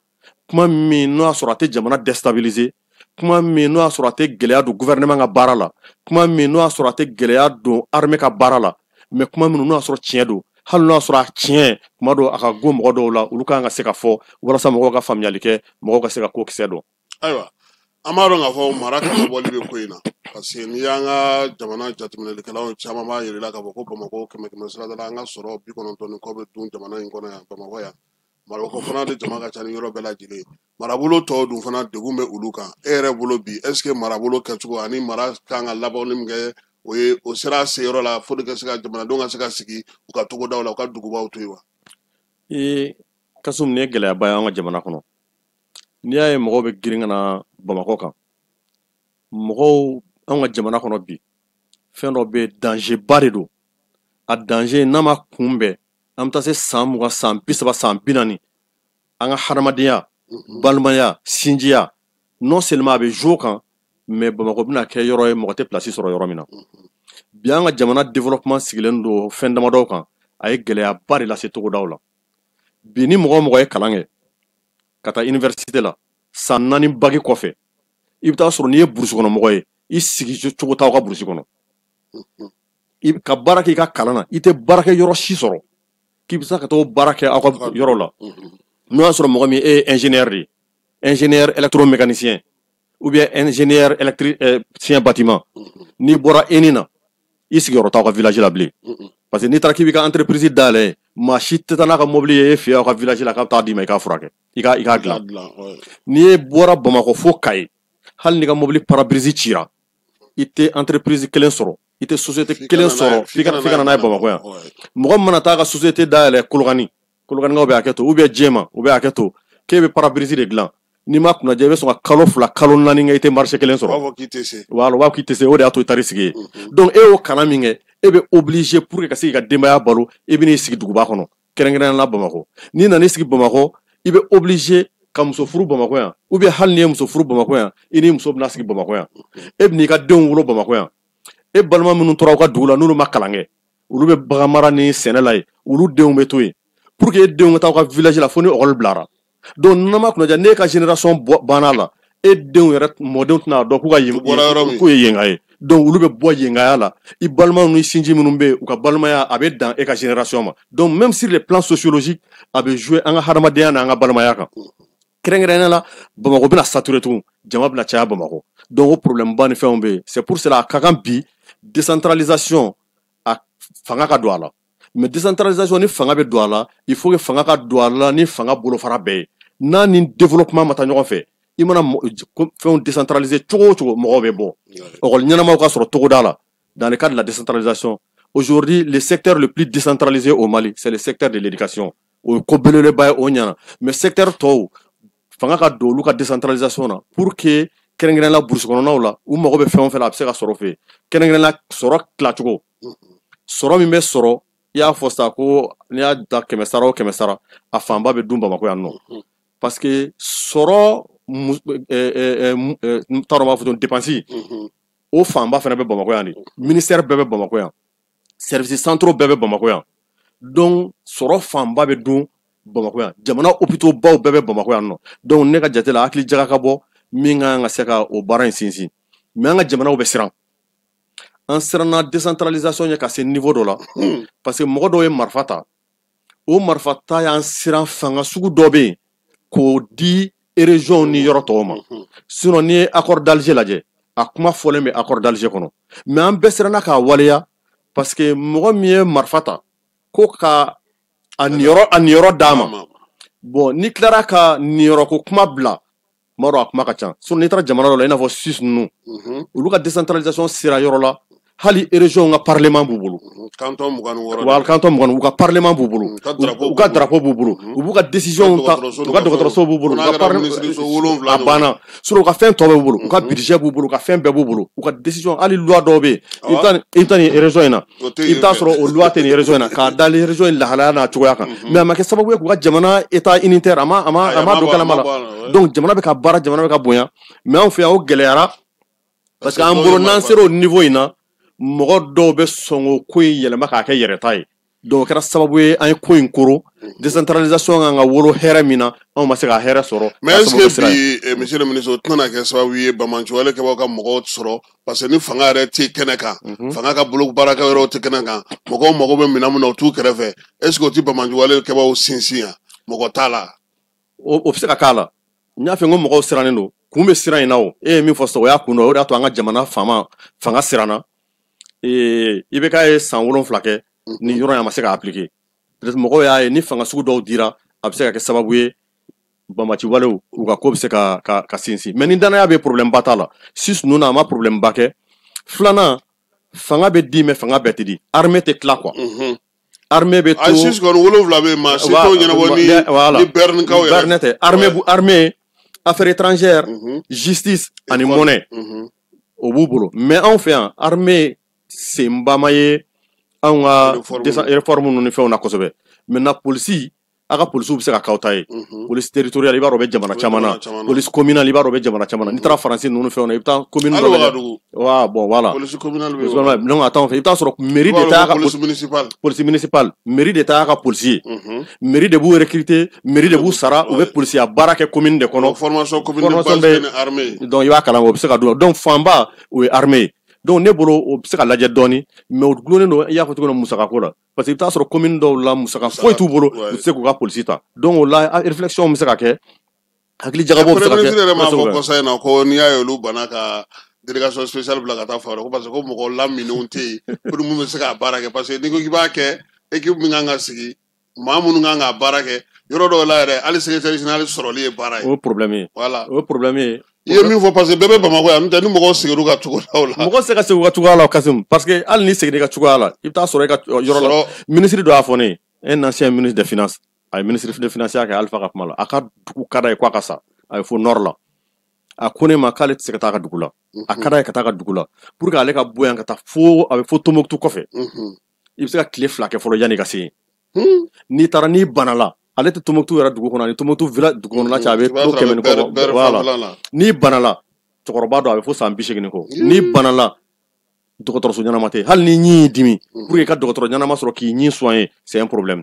kuma min n'o y'a sɔrɔ a tɛ jamana déstabiliser kuma min n'o y'a sɔrɔ a tɛ gɛlɛya don gouvernement ka baara la kuma min n'o y'a sɔrɔ a tɛ gɛlɛya don armée ka baara la mais kuma minnu n'o y'a sɔrɔ tiɲɛ don hali n'o y'a sɔrɔ a tiɲɛ kuma dɔw a ka go mɔgɔ dɔw la olu kan ka se ka fɔ walasa mɔgɔw ka faamuyali kɛ mɔgɔw ka se ka ko kisɛ dɔn. Ayiwa an b'a dɔn k'a fɔ mara kababɔli bɛ ko in na parce que n'i y'an ka jamana jateminɛlikɛlaw caman b'a yir'i la k'a fɔ ko Bamakɔ 100 sira da la an ka sɔrɔ 90 ni kɔ bɛ dun jamana in kɔnɔ yan Bamakɔ yan Marabolo fana de jama ka ca ni yɔrɔ bɛɛ lajɛlen marabolo tɔw dun fana degun bɛ olu kan e yɛrɛ bolo bi est ce que marabolo kɛcogo ani mara kan ka labɔli min kɛ o ye o sera se yɔrɔ la fo de ka se ka jamanadenw ka se ka sigi u ka togodaw la u ka dugubaw to yen wa. Kasum nin ye gɛlɛyaba ye an ka jamana kɔnɔ n'i y'a ye mɔgɔw bɛ girin ka na Bamakɔ kan mɔgɔw an ka jamana kɔnɔ bi fɛn dɔ bɛ danger ba de don a danger n'a ma kunbɛn an bɛ taa se san 20 san 30 san 40 an ka hadamadenya balimaya sinjiya non seulement a bɛ jouer kan mais Bamakɔ bɛna kɛ yɔrɔ ye mɔgɔ tɛ place sɔrɔ yɔrɔ min na bi an ka jamana développement sigilen don fɛn damadɔ kan a ye gɛlɛyaba de lase togodaw la bi ni mɔgɔ o mɔgɔ ye kalan kɛ ka taa université la san 4 bagi kɔfɛ i bɛ taa sɔrɔ n'i ye burusi kɔnɔ mɔgɔ ye i sigi cogo t'aw ka burusi kɔnɔ ka baara kɛ i ka kalan na i tɛ baarakɛ yɔrɔ si sɔrɔ k'i bɛ se ka taa baara kɛ aw ka yɔrɔ la n'o y'a sɔrɔ mɔgɔ min e ye ingénieur de ye ingénieur électromécanicien ou bien ingénieur électricien bâtiment n'i bɔra ENI na i sigiyɔrɔ t'aw ka village la bilen parce que n'i taara k'i b'i ka entreprise dayɛlɛ maa si tɛ taa n'a ka mobili ye e fɛ aw ka village la k'a bɛ taa d'i ma i k'a furakɛ i k'a dilan n'i bɔra Bamakɔ fo Kayi hali n'i ka mobili pare-brise cira i tɛ entreprise kelen sɔrɔ i tɛ société kelen sɔrɔ f'i ka na n'a ye Bamakɔ yan mɔgɔ min mana taa ka société dayɛlɛ Kolokani Kolokanikaw bɛ hakɛ to ou bien Jɛma u bɛ hakɛ to k'e bɛ pare-brise de dilan ni ma kunna je be so ka kalo fula kalo nani nga ite marché kelen soro wa ki tese wala wa ki tese o de ato tari sigi donc e o kana minge e be obligé pour que ka sigi ka dembaya balo e bi ni sigi duguba kono kerengren la Bamako ni nani sigi Bamako i be obligé ka muso furu Bamako ya ou bien hal ni muso furu Bamako ya ini muso bna sigi Bamako ya e bi ni ka den wolo Bamako ya e balma minnu tora ka dugula nulu makalange ulu be bagamara ni senela ye ulu denw be to ye pour que denw ta ka village la foni okol blara donc nama kuna ja ne ka génération banala e denw yɛrɛ mɔdenw tɛna dɔn k'u ye yenga ye donc olu bɛ bɔ yengaya la i balima ni sinji minnu bɛ u ka balimaya a bɛ dan e ka génération ma donc même sur les plans sociologiques a bɛ jouer an ka hadamadenya n'an ka balimaya kan kɛrɛnkɛrɛnnenya la Bamako bɛna saturer tugun jama bɛna caya Bamako donc o problème ba ni fɛnw bɛ yen c'est pour cela a ka kan bi décentralisation a fanga ka don a la mais décentralisation ni fanga bɛ don a la il faut que fanga ka don a la ni fanga bolofara bɛɛ ye n'a ni développement ma taa ɲɔgɔn fɛ i mana fɛnw décentraliser cogo o cogo mɔgɔw bɛ bɔ ɔkɔli ɲɛnamaw ka sɔrɔ togoda la dans le cadre de la décentralisation aujourd'hui le secteur le plus décentralisé au Mali c'est le secteur de l'éducation o ko belebeleba ye o ɲana mais secteur tɔw fanga ka don olu ka décentralisation na pour que kɛrɛnkɛrɛnnenya burusi kɔnɔnaw la u mago bɛ fɛn o fɛn la a bɛ se ka sɔrɔ fɛ kɛrɛnkɛrɛnnenya sɔrɔ tilacogo sɔrɔ min bɛ sɔrɔ i y'a fɔ sa ko n'i y'a da 100 sara o 100 sara a fanba bɛ dun Bamako yan nɔ parce que sɔrɔ taro b'a fɔ dépense o fanba fana bɛ Bamako yan de ministère bɛɛ bɛ Bamako yan services centraux bɛɛ bɛ Bamako yan donc sɔrɔ fanba bɛ dun Bamako yan jamana hôpitaux baw bɛɛ bɛ Bamako yan nɔ donc ne ka jate la hakili jaga ka bɔ min ka kan ka se ka o baara in sinsin mais an ka jamanaw bɛ siran an siranna décentralisation ɲɛ ka se niveau dɔ la parce que mɔgɔ dɔw ye marifa ta o marifa ta y'an siran fanga sugu dɔ bɛ yen k'o di région ni yɔrɔ tɔw ma sinon ni ye accord d'Alger lajɛ a kuma fɔlen bɛ accord d'Alger kɔnɔ mais an bɛɛ siranna k'a waleya parce que mɔgɔ min ye marifa ta ko ka a niyɔrɔ d'a ma bon ni tilara ka niyɔrɔko kuma bila ma dɔn a kuma ka ca sinon n'i taara jamana dɔ la i n'a fɔ Suisse ninnu olu ka décentralisation sera yɔrɔ la hali région ka parlement b'u bolo canton 26 wala canton 26 u ka parlement b'u bolo u ka drapeau b'u bolo u b'u ka décision ta u ka dɔgɔtɔrɔso b'u bolo u ka a banna sinon u ka fɛn tɔ b'u bolo u ka budget b'u bolo u ka fɛn bɛɛ b'u bolo u ka décision hali loi dɔw bɛ yen i bɛ taa nin région in na i bɛ taa sɔrɔ o loi tɛ nin région in na k'a da région in lahalaya n'a cogoya kan mais a ma kɛ sababu ye k'u ka jamana état unitaire a ma don kalama la donc jamana bɛ ka baara jamana bɛ ka bonya mais anw fɛ yan o gɛlɛyara parce que an bolo n'an sera o niveau in na mɔgɔ dɔw bɛ sɔn o ko in yɛlɛma k'a kɛ yɛrɛta ye donc o kɛra sababu ye an ye ko in koro décentralisation kan ka wolo hɛrɛ min na anw ma se ka hɛrɛ sɔrɔ mais est-ce que bi monsieur le ministre o tɛna kɛ sababu ye Bamanciwale kɛbagaw ka mɔgɔw sɔrɔ parce que ni fanga yɛrɛ tɛ kɛnɛ kan fanga ka bolo baarakɛ yɔrɔw tɛ kɛnɛ kan mɔgɔw mago bɛ minɛn min na o t'u kɛrɛfɛ est-ce que o tɛ Bamanciwale kɛbagaw sinsin yan mɔgɔ t'a la o bɛ se ka k'a la n y'a fɛ n ko mɔgɔw sirannen don kun bɛ siran in na o e ye min fɔ sisan o y'a kun dɔ o de y'a to an ka jamana fanga siranna i bɛ k'a ye san 7 kɛ ni yɔrɔ in a ma se ka appliquer peut-être mɔgɔw y'a ye ni fanga sugu dɔw dira a bɛ se ka kɛ sababu ye Bamanciwalew u ka ko bɛ se ka sinsin mais ni danaya bɛ problème ba t'a la Suisse ninnu na a ma problème ba kɛ filanan fanga bɛ di mais fanga bɛɛ tɛ di armée tɛ tila quoi armée bɛ to Suisse kɔni 7 bɛ yen maa si t'o ɲɛnabɔ ni Berne kaw yɛrɛ Berne tɛ armée affaires étrangères justice ani monnaie o b'u bolo mais anw fɛ yan armée senba ma ye anw ka réforme ninnu ni fɛnw na kosɛbɛ maintenant polisi a ka polisiw bɛ se ka k'aw ta ye police territoriale i b'a dɔn o bɛ jamana caman na police communale i b'a dɔn o bɛ jamana caman na n'i taara faransi ninnu ni fɛnw na i bɛ taa commune dɔ lajɛ wa bon voilà police communale bɛ yen donc a t'anw fɛ i bɛ taa sɔrɔ mairie de t'a ka police municipale mairie de t'a ka policier mairie de b'u recruter mairie de b'u sara u bɛ polisiya baara kɛ commune de kɔnɔ formation commune de base bɛ armée donc i b'a kalan o bɛ se ka don donc fanba o ye armée donc ne bolo o bɛ se ka lajɛ dɔɔni mais o gulonnen don i y'a fɔ cogo min na musakako la parce que i bɛ taa sɔrɔ commune dɔw la musaka foyi t'u bolo u tɛ se k'u ka polisi ta donc o la réflexion bɛ se ka kɛ hakili jagabɔ bɛ se ka kɛ premier ministre yɛrɛ m'a fɔ kɔsa in na ko n'i y'a ye olu banna ka délégation spéciale bila ka taa fa ko parce que ko mɔgɔ laminɛnw tɛ yen pour mun bɛ se ka baara kɛ parce que n'i ko k'i b'a kɛ équipe min kan ka sigi maa minnu kan ka baara kɛ yɔrɔ dɔw la yɛrɛ hali secrétaire général sɔrɔli ye baara ye o ye problème ye voilà o ye problème ye i ye min fɔ parce que bɛɛ bɛ Bamako yan n'o tɛ ni mɔgɔw seginna u ka cogoyaw la mɔgɔ tɛ se ka segin u ka cogoya la Kasimu parce que hali ni seginna i ka cogoya la i bɛ taa sɔrɔ i ka yɔrɔ la ministre dɔ y'a fɔ ne ye un ancien ministre des finances a ye ministre des finances y'a kɛ Alifa ka kuma la a ka dugu ka d'a ye k'a ka sa a bɛ fɔ nord la a ko ne ma k'ale tɛ se ka taa ka dugu la a ka d'a ye ka taa ka dugu la pour que ale ka bɔ yan ka taa fo a bɛ fo Tombouctou kɔfɛ i bɛ se ka tile 2 kɛ fɔlɔ yanni ka se yen n'i taara n'i bana la ale tɛ Tombouctou yɛrɛ dugu kɔnɔ ani Tombouctou village dugu kɔnɔna cɛ a bɛ kilo 100 ni kɔ voilà n'i bana la cɛkɔrɔba dɔ a bɛ fo san 80 kɔ n'i bana la dɔgɔtɔrɔso ɲɛnama tɛ hali ni ɲin y'i dimi pour que i ka dɔgɔtɔrɔ ɲɛnama sɔrɔ k'i ɲin soigner c'est un problème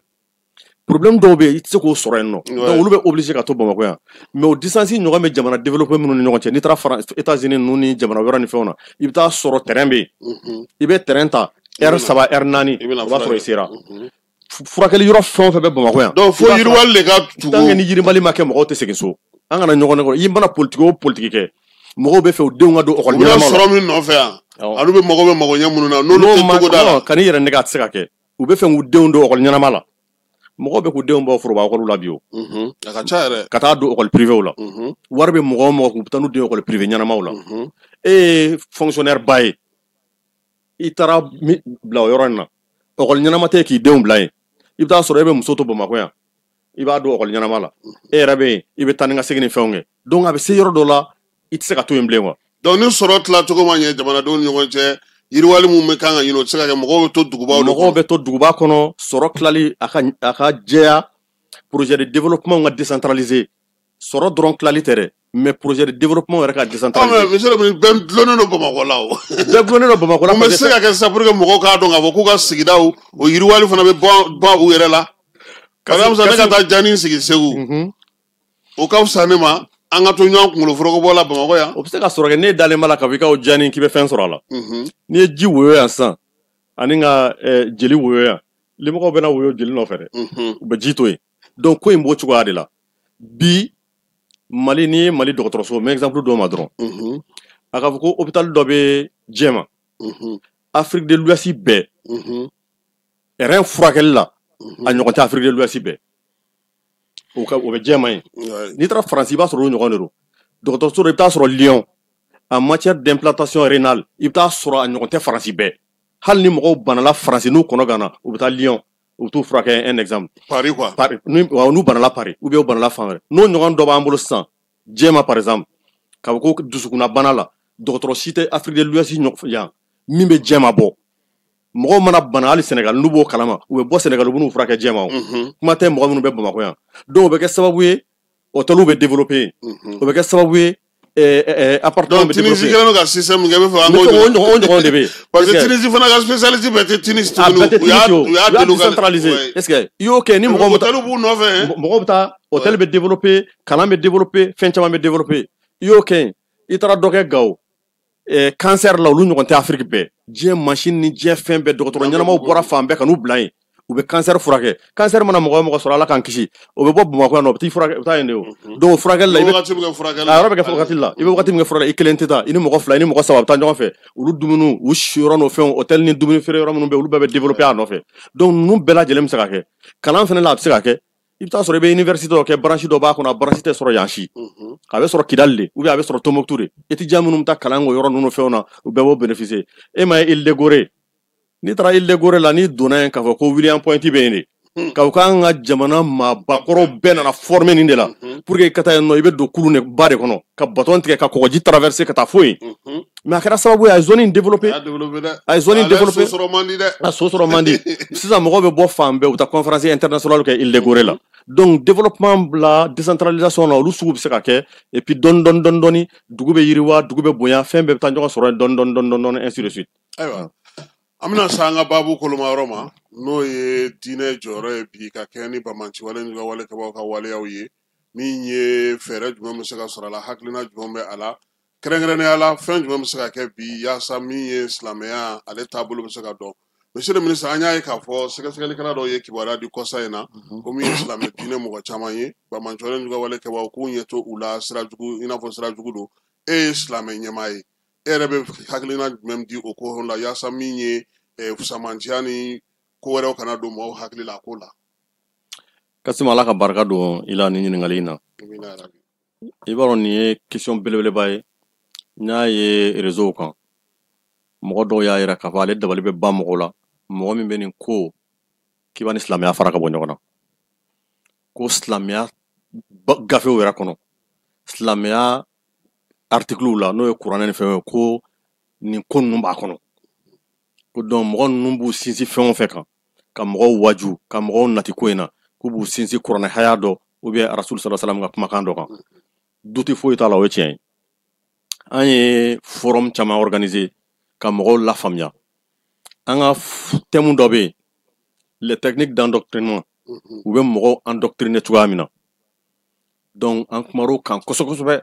dɔw bɛ yen i tɛ se k'o sɔrɔ yen nɔ donc olu bɛ obligé ka to Bamakɔ yan mais o distance ɲɔgɔn bɛ jamana développé minnu ni ɲɔgɔn cɛ n'i taara États-Unis ninnu ni jamana wɛrɛ ni fɛnw na i bɛ taa sɔrɔ terrain bɛ yen i bɛ terrain ta heure 3 heure 4 o b'a sɔrɔ i sera furakɛli yɔrɔ fɛn o fɛn bɛ Bamakɔ yan donc fo yiriwali de ka tugu tant que ni yirimali ma kɛ mɔgɔw tɛ segin so an kana ɲɔgɔn nɛgɛ i mana politique o politique kɛ mɔgɔw bɛ fɛ u denw ka don école ɲɛnama la u bɛ sɔrɔ min nɔfɛ yan olu bɛ mɔgɔw bɛ mago ɲɛ minnu na n'olu tɛ togoda la kan'i yɛrɛ nɛgɛ a tɛ se ka kɛ u bɛ fɛ k'u denw don école ɲɛnama la mɔgɔw bɛ k'u denw bɔ foroba école la bi o a ka ca yɛrɛ ka taa don école privée la wari bɛ mɔgɔ o mɔgɔ k'u bɛ taa n'u denw école privée ɲɛnamaw la e ye fonctionnaire ba ye i taara bila o yɔrɔ in na école ɲɛnama tɛ k'i denw bila yen i bɛ taa sɔrɔ e bɛ muso to Bamakɔ yan i b'a don école ɲɛnama la e yɛrɛ bɛ yen i bɛ taa ni ka segin ni fɛnw kɛ donc a bɛ se yɔrɔ dɔ la i tɛ se ka to yen bilen quoi donc ni sɔrɔ tilacogo ma ɲɛ jamanadenw ni ɲɔgɔn cɛ yiriwali mun bɛ kan ka ɲini o tɛ se ka kɛ mɔgɔw bɛ to dugubaw mɔgɔw bɛ to duguba kɔnɔ sɔrɔ tilali a ka jɛya projet de développement ka décentraliser sɔrɔ dɔrɔn tilali tɛ dɛ mais projet de développement yɛrɛ ka décentraliser monsieur le ministre bɛɛ gulonnen don Bamakɔ la o bɛɛ gulonnen don Bamakɔ la mun bɛ se ka kɛ sisan pour que mɔgɔw k'a dɔn k'a fɔ k'u ka sigidaw o yiriwali fana bɛ ban u yɛrɛ la par exemple ne ka taa Jani sigi Segu o ka fisa ne ma an ka to ɲɔgɔn kunkolo foroko bɔ la Bamakɔ yan o bɛ se ka sɔrɔ kɛ ne dalen b'a la k'a fɔ i ka o Jani k'i bɛ fɛn sɔrɔ a la n'i ye ji woyo yan sisan ani ka jeli woyo yan limɔgɔw bɛ na woyo jeli nɔfɛ dɛ u bɛ ji to yen donc ko in b'o cogoya de la bi Mali n'i ye Mali dɔgɔtɔrɔso mɛ exemple dɔ ma dɔrɔn a k'a fɔ ko hôpital dɔ bɛ Diema Afrique de l'Ouest bɛɛ rien furakɛli la a ɲɔgɔn tɛ Afrique de l'Ouest bɛɛ o bɛ Diema yen n'i taara Faransi i b'a sɔrɔ o ɲɔgɔn de don dɔgɔtɔrɔso dɔ i bɛ taa sɔrɔ Lyon en matière d'implantation rénale i bɛ taa sɔrɔ a ɲɔgɔn tɛ Faransi bɛɛ hali ni mɔgɔw banala Faransi n'u kɔnɔ gana u bɛ taa Lyon u t'u furakɛ un exemple Paris quoi Paris n'u banala Paris ou bien u banala fan wɛrɛ n'o ɲɔgɔn dɔ b'an bolo sisan Diema par exemple k'a fɔ ko dusukunna bana la dɔgɔtɔrɔ si tɛ Afrique de l'Ouest yan min bɛ Diema bɔ mɔgɔw mana bana hali Sénégal n'u b'o kalama u bɛ bɔ Sénégal u bɛ n'u furakɛ Diema o kuma tɛ mɔgɔ minnu bɛ Bamakɔ yan donc o bɛ kɛ sababu ye hôteliw bɛ développer o bɛ kɛ sababu ye appartement bɛ développer Tunisie kɛlen don ka système kɛ i bɛ fɛ an k'o ɲɔgɔn de bɛ yen parce que Tunisie fana ka spécialité bɛɛ tɛ Tunisie tuguni u y'a décentraliser est ce que i y'o kɛ ni mɔgɔw hôteliw b'u nɔfɛ mɔgɔw bɛ taa hôtel bɛ développer kalan bɛ développer fɛn caman bɛ développer i y'o kɛ i taara dɔ kɛ Gao cancer la olu ɲɔgɔn tɛ Afrique bɛɛ diɲɛ machine ni diɲɛ fɛn bɛɛ dɔgɔtɔrɔ ɲɛnamaw bɔra fan bɛɛ ka n'u bila yen u bɛ cancer furakɛ cancer mana mɔgɔ o mɔgɔ sɔrɔ Ala k'an kisi o bɛ bɔ Bamakɔ yan nɔ o bɛ taa furakɛ u bɛ taa yen de o donc furakɛli la i bɛ wagati min kɛ furakɛli la a yɔrɔ bɛ kɛ wagati la i bɛ wagati min kɛ furakɛli i kelen tɛ taa i ni mɔgɔ 2 i ni mɔgɔ 3 a bɛ taa ɲɔgɔn fɛ olu dumuniw u si yɔrɔ n'o fɛnw hôtel ni dumuni feere yɔrɔ minnu bɛ olu bɛɛ bɛ développer a nɔfɛ donc ninnu bɛɛ lajɛlen bɛ se ka kɛ kalan fana la a bɛ se ka kɛ i bɛ taa sɔrɔ i bɛ université dɔ kɛ branche dɔ b'a kɔnɔ a branche tɛ sɔrɔ yan si a bɛ sɔrɔ Kidali de ou bien a bɛ sɔrɔ Tombouctou de étudiant minnu bɛ taa kalan kɛ o yɔrɔ ninnu fɛnw na u bɛɛ b'o bénéficier e ma ye Île de Gorée n'i taara Île de Gorée la n'i donna yen k'a fɔ ko William Point bɛ yen de k'aw k'an ka jamana maabakɔrɔw bɛɛ nana former nin de la pour que i ka taa yen nɔ i bɛ don kulu ba de kɔnɔ ka baton tigɛ ka kɔgɔji traverser ka taa fo yen mais a kɛra sababu ye a ye zone in développer a ye zone in développer a so sɔrɔ man di sisan mɔgɔw bɛ bɔ fan bɛɛ u bɛ taa conférence internationale kɛ Île de Gorée la donc développement la décentralisation la olu sugu bɛ se ka kɛ et puis dɔɔni dugu bɛ yiriwa dugu bɛ bonya fɛn bɛɛ bɛ taa ɲɔgɔn sɔrɔ dɔɔni ainsi de suite ayiwa an bɛna se an ka baabu kolomayɔrɔ ma n'o ye diinɛ jɔyɔrɔ ye bi ka kɛ ni bamaci wale ni ka wale kɛbagaw ka waleyaw ye min ye fɛɛrɛ jumɛn bɛ se ka sɔrɔ a la hakilina jumɛn bɛ a la kɛrɛnkɛrɛnnenya la fɛn jumɛn bɛ se ka kɛ bi yaasa min ye silamɛya ale taabolo bɛ se ka dɔn monsieur le ministre an y'a ye k'a fɔ sɛgɛsɛgɛlikɛla dɔw ye kibaruya di kɔsa in na ko min ye silamɛ diinɛ mɔgɔ caman ye bamaci wale ni ka wale kɛbagaw k'u ɲɛ to u la sira jugu i n'a fɔ sira jugu don e ye silamɛ ɲɛmaa ye e yɛrɛ bɛ hakilina jumɛn di o ko la yaasa min ye fusamanciya ni ko wɛrɛw kana don mɔgɔw hakili la ko la Kassim Ala ka barika don i la ni ɲininkali in na i b'a dɔn nin ye question belebeleba ye n y'a ye réseau kan mɔgɔ dɔw y'a yira k'a fɔ ale dabali bɛ ban mɔgɔw la mɔgɔ min bɛ nin ko k'i b'a ni silamɛya fara ka bɔ ɲɔgɔn na ko silamɛya gafew yɛrɛ kɔnɔ silamɛya article la n'o ye kuranɛ ni fɛn ye ko nin ko ninnu b'a kɔnɔ ko donc mɔgɔ ninnu b'u sinsin fɛn o fɛn kan ka mɔgɔw waju ka mɔgɔw nati ko in na k'u b'u sinsin kuranɛ haya dɔ ou bien rasul sallallahu alaihi wasallam ka kumakan dɔ kan duti foyi t'a la o ye tiɲɛ ye an ye forum caman organiser ka mɔgɔw lafaamuya an ka thème dɔ bɛ yen les techniques d'endoctrinement u bɛ mɔgɔw endoctriner cogoya min na donc an kumar'o kan kosɛbɛ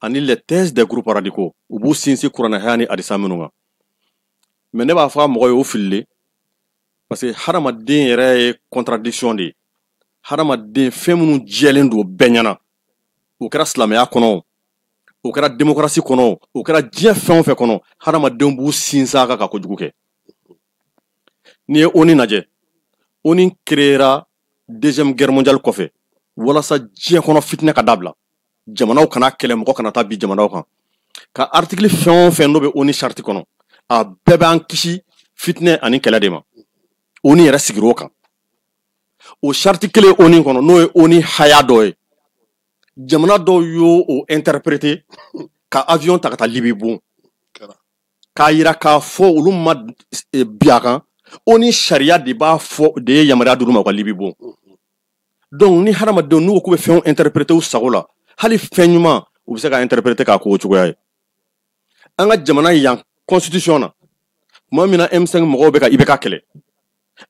ani les thèses des groupes radicaux u b'u sinsin kuranɛ haya ni hadisa minnu kan mais ne b'a fɔ a mɔgɔ ye o filile parce que hadamaden yɛrɛ ye contradiction de ye hadamaden fɛn minnu jɛlen don bɛɛ ɲɛna o kɛra silamɛya kɔnɔ o kɛra démocratie kɔnɔ o kɛra diɲɛ fɛn o fɛn kɔnɔ hadamadenw b'u sinsin a kan ka kojugu kɛ n'i ye ONU lajɛ ONU créera deuxième guerre mondiale kɔfɛ walasa diɲɛ kɔnɔ fitinɛ ka dabila jamanaw kana kɛlɛ mɔgɔ kana taa bi jamanaw kan ka article fɛn o fɛn n'o bɛ ONU charte kɔnɔ a bɛɛ b'an kisi fitinɛ ani kɛlɛ de ma ONU yɛrɛ sigir'o kan o charte kelen ONU kɔnɔ n'o ye ONU haya dɔ ye jamana dɔw y'o o interpréter ka avion ta ka taa Libi bon k'a yira k'a fɔ olu ma bi a kan ONU sariya de b'a fɔ de ye yamaruya d'olu ma u ka Libi bon donc ni hadamadenw n'u ko k'u bɛ fɛnw interpréter u sago la hali fɛn ɲuman u bɛ se ka interpréter k'a k'o cogoya ye an ka jamana yan constitution na tuma min na M5 mɔgɔw bɛ ka IBK kɛlɛ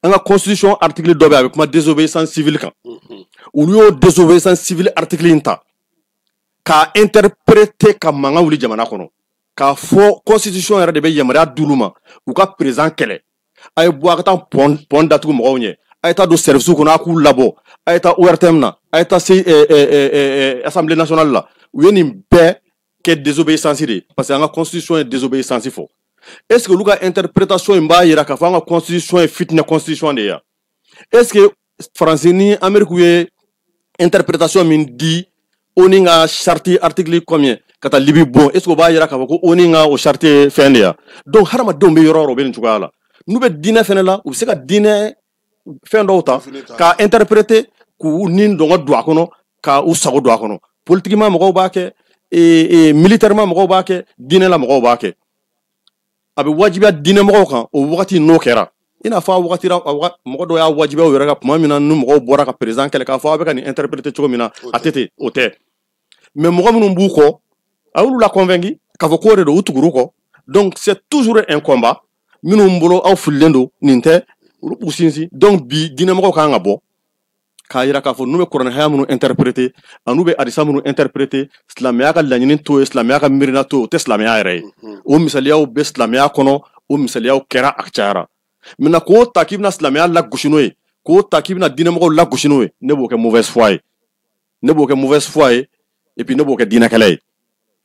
an ka constitution article dɔ bɛ a bɛ kuma désobéissance civile kan olu y'o désobéissance civile article in ta k'a interpréter ka mankan wuli jamana kɔnɔ k'a fɔ constitution yɛrɛ de bɛ yamaruya d'olu ma u ka président kɛlɛ a ye bɔ a ka taa pɔn datugu mɔgɔw ɲɛ a ye taa don service kɔnɔ a k'u labɔ a ye taa ORTM na a ye taa se assemblée nationale la u ye nin bɛɛ kɛ désobéissance de ye parce que an ka constitution ye désobéissance fɔ est-ce que olu ka interprétation in b'a yira k'a fɔ an ka constitution ye fitinɛ constitution de ye est-ce que Faransi ni Amérique ye interprétation min di ONU ka charte article combien ka taa Libi bon est-ce que o b'a yira k'a fɔ ko ONU ka o charte ye fɛn de ye donc hadamadenw bɛ yɔrɔ o yɔrɔ u bɛ nin cogoya la n'u bɛ diinɛ fɛnɛ la u bɛ se ka diinɛ fɛn dɔw ta k'a interpréter k'u ni dɔngɔ don a kɔnɔ ka u sago don a kɔnɔ politiquement mɔgɔw b'a kɛ militairement mɔgɔw b'a kɛ diinɛ la mɔgɔw b'a kɛ a bɛ wajibiya diinɛ mɔgɔw kan o wagati n'o kɛra i n'a fɔ a wagati la mɔgɔ dɔw y'a wajibiya u yɛrɛ kan tuma min na ni mɔgɔw bɔra ka président kɛlɛ k'a fɔ a bɛ ka nin interpréter cogo min na a tɛ ten o tɛ mais mɔgɔ minnu b'u kɔ a y'olu la convaincu k'a fɔ k'o de don u tugur'u kɔ donc c'est toujours un combat minnu bolo aw fililen don nin tɛ olu b'u sinsin donc bi diinɛmɔgɔw kan ka bɔ k'a yira k'a fɔ n'u bɛ kuranɛ haya minnu interpréter ani n'u bɛ hadisa minnu interpréter silamɛya ka laɲini to ye silamɛya ka miirina to ye o tɛ silamɛya yɛrɛ ye o misaliyaw bɛ silamɛya kɔnɔ o misaliyaw kɛra a cayara maintenant k'o ta k'i bɛna silamɛya lagosi n'o ye k'o ta k'i bɛna diinɛmɔgɔw lagosi n'o ye ne b'o kɛ mauvaise foi ye ne b'o kɛ mauvaise foi ye et puis ne b'o kɛ diinɛkɛla ye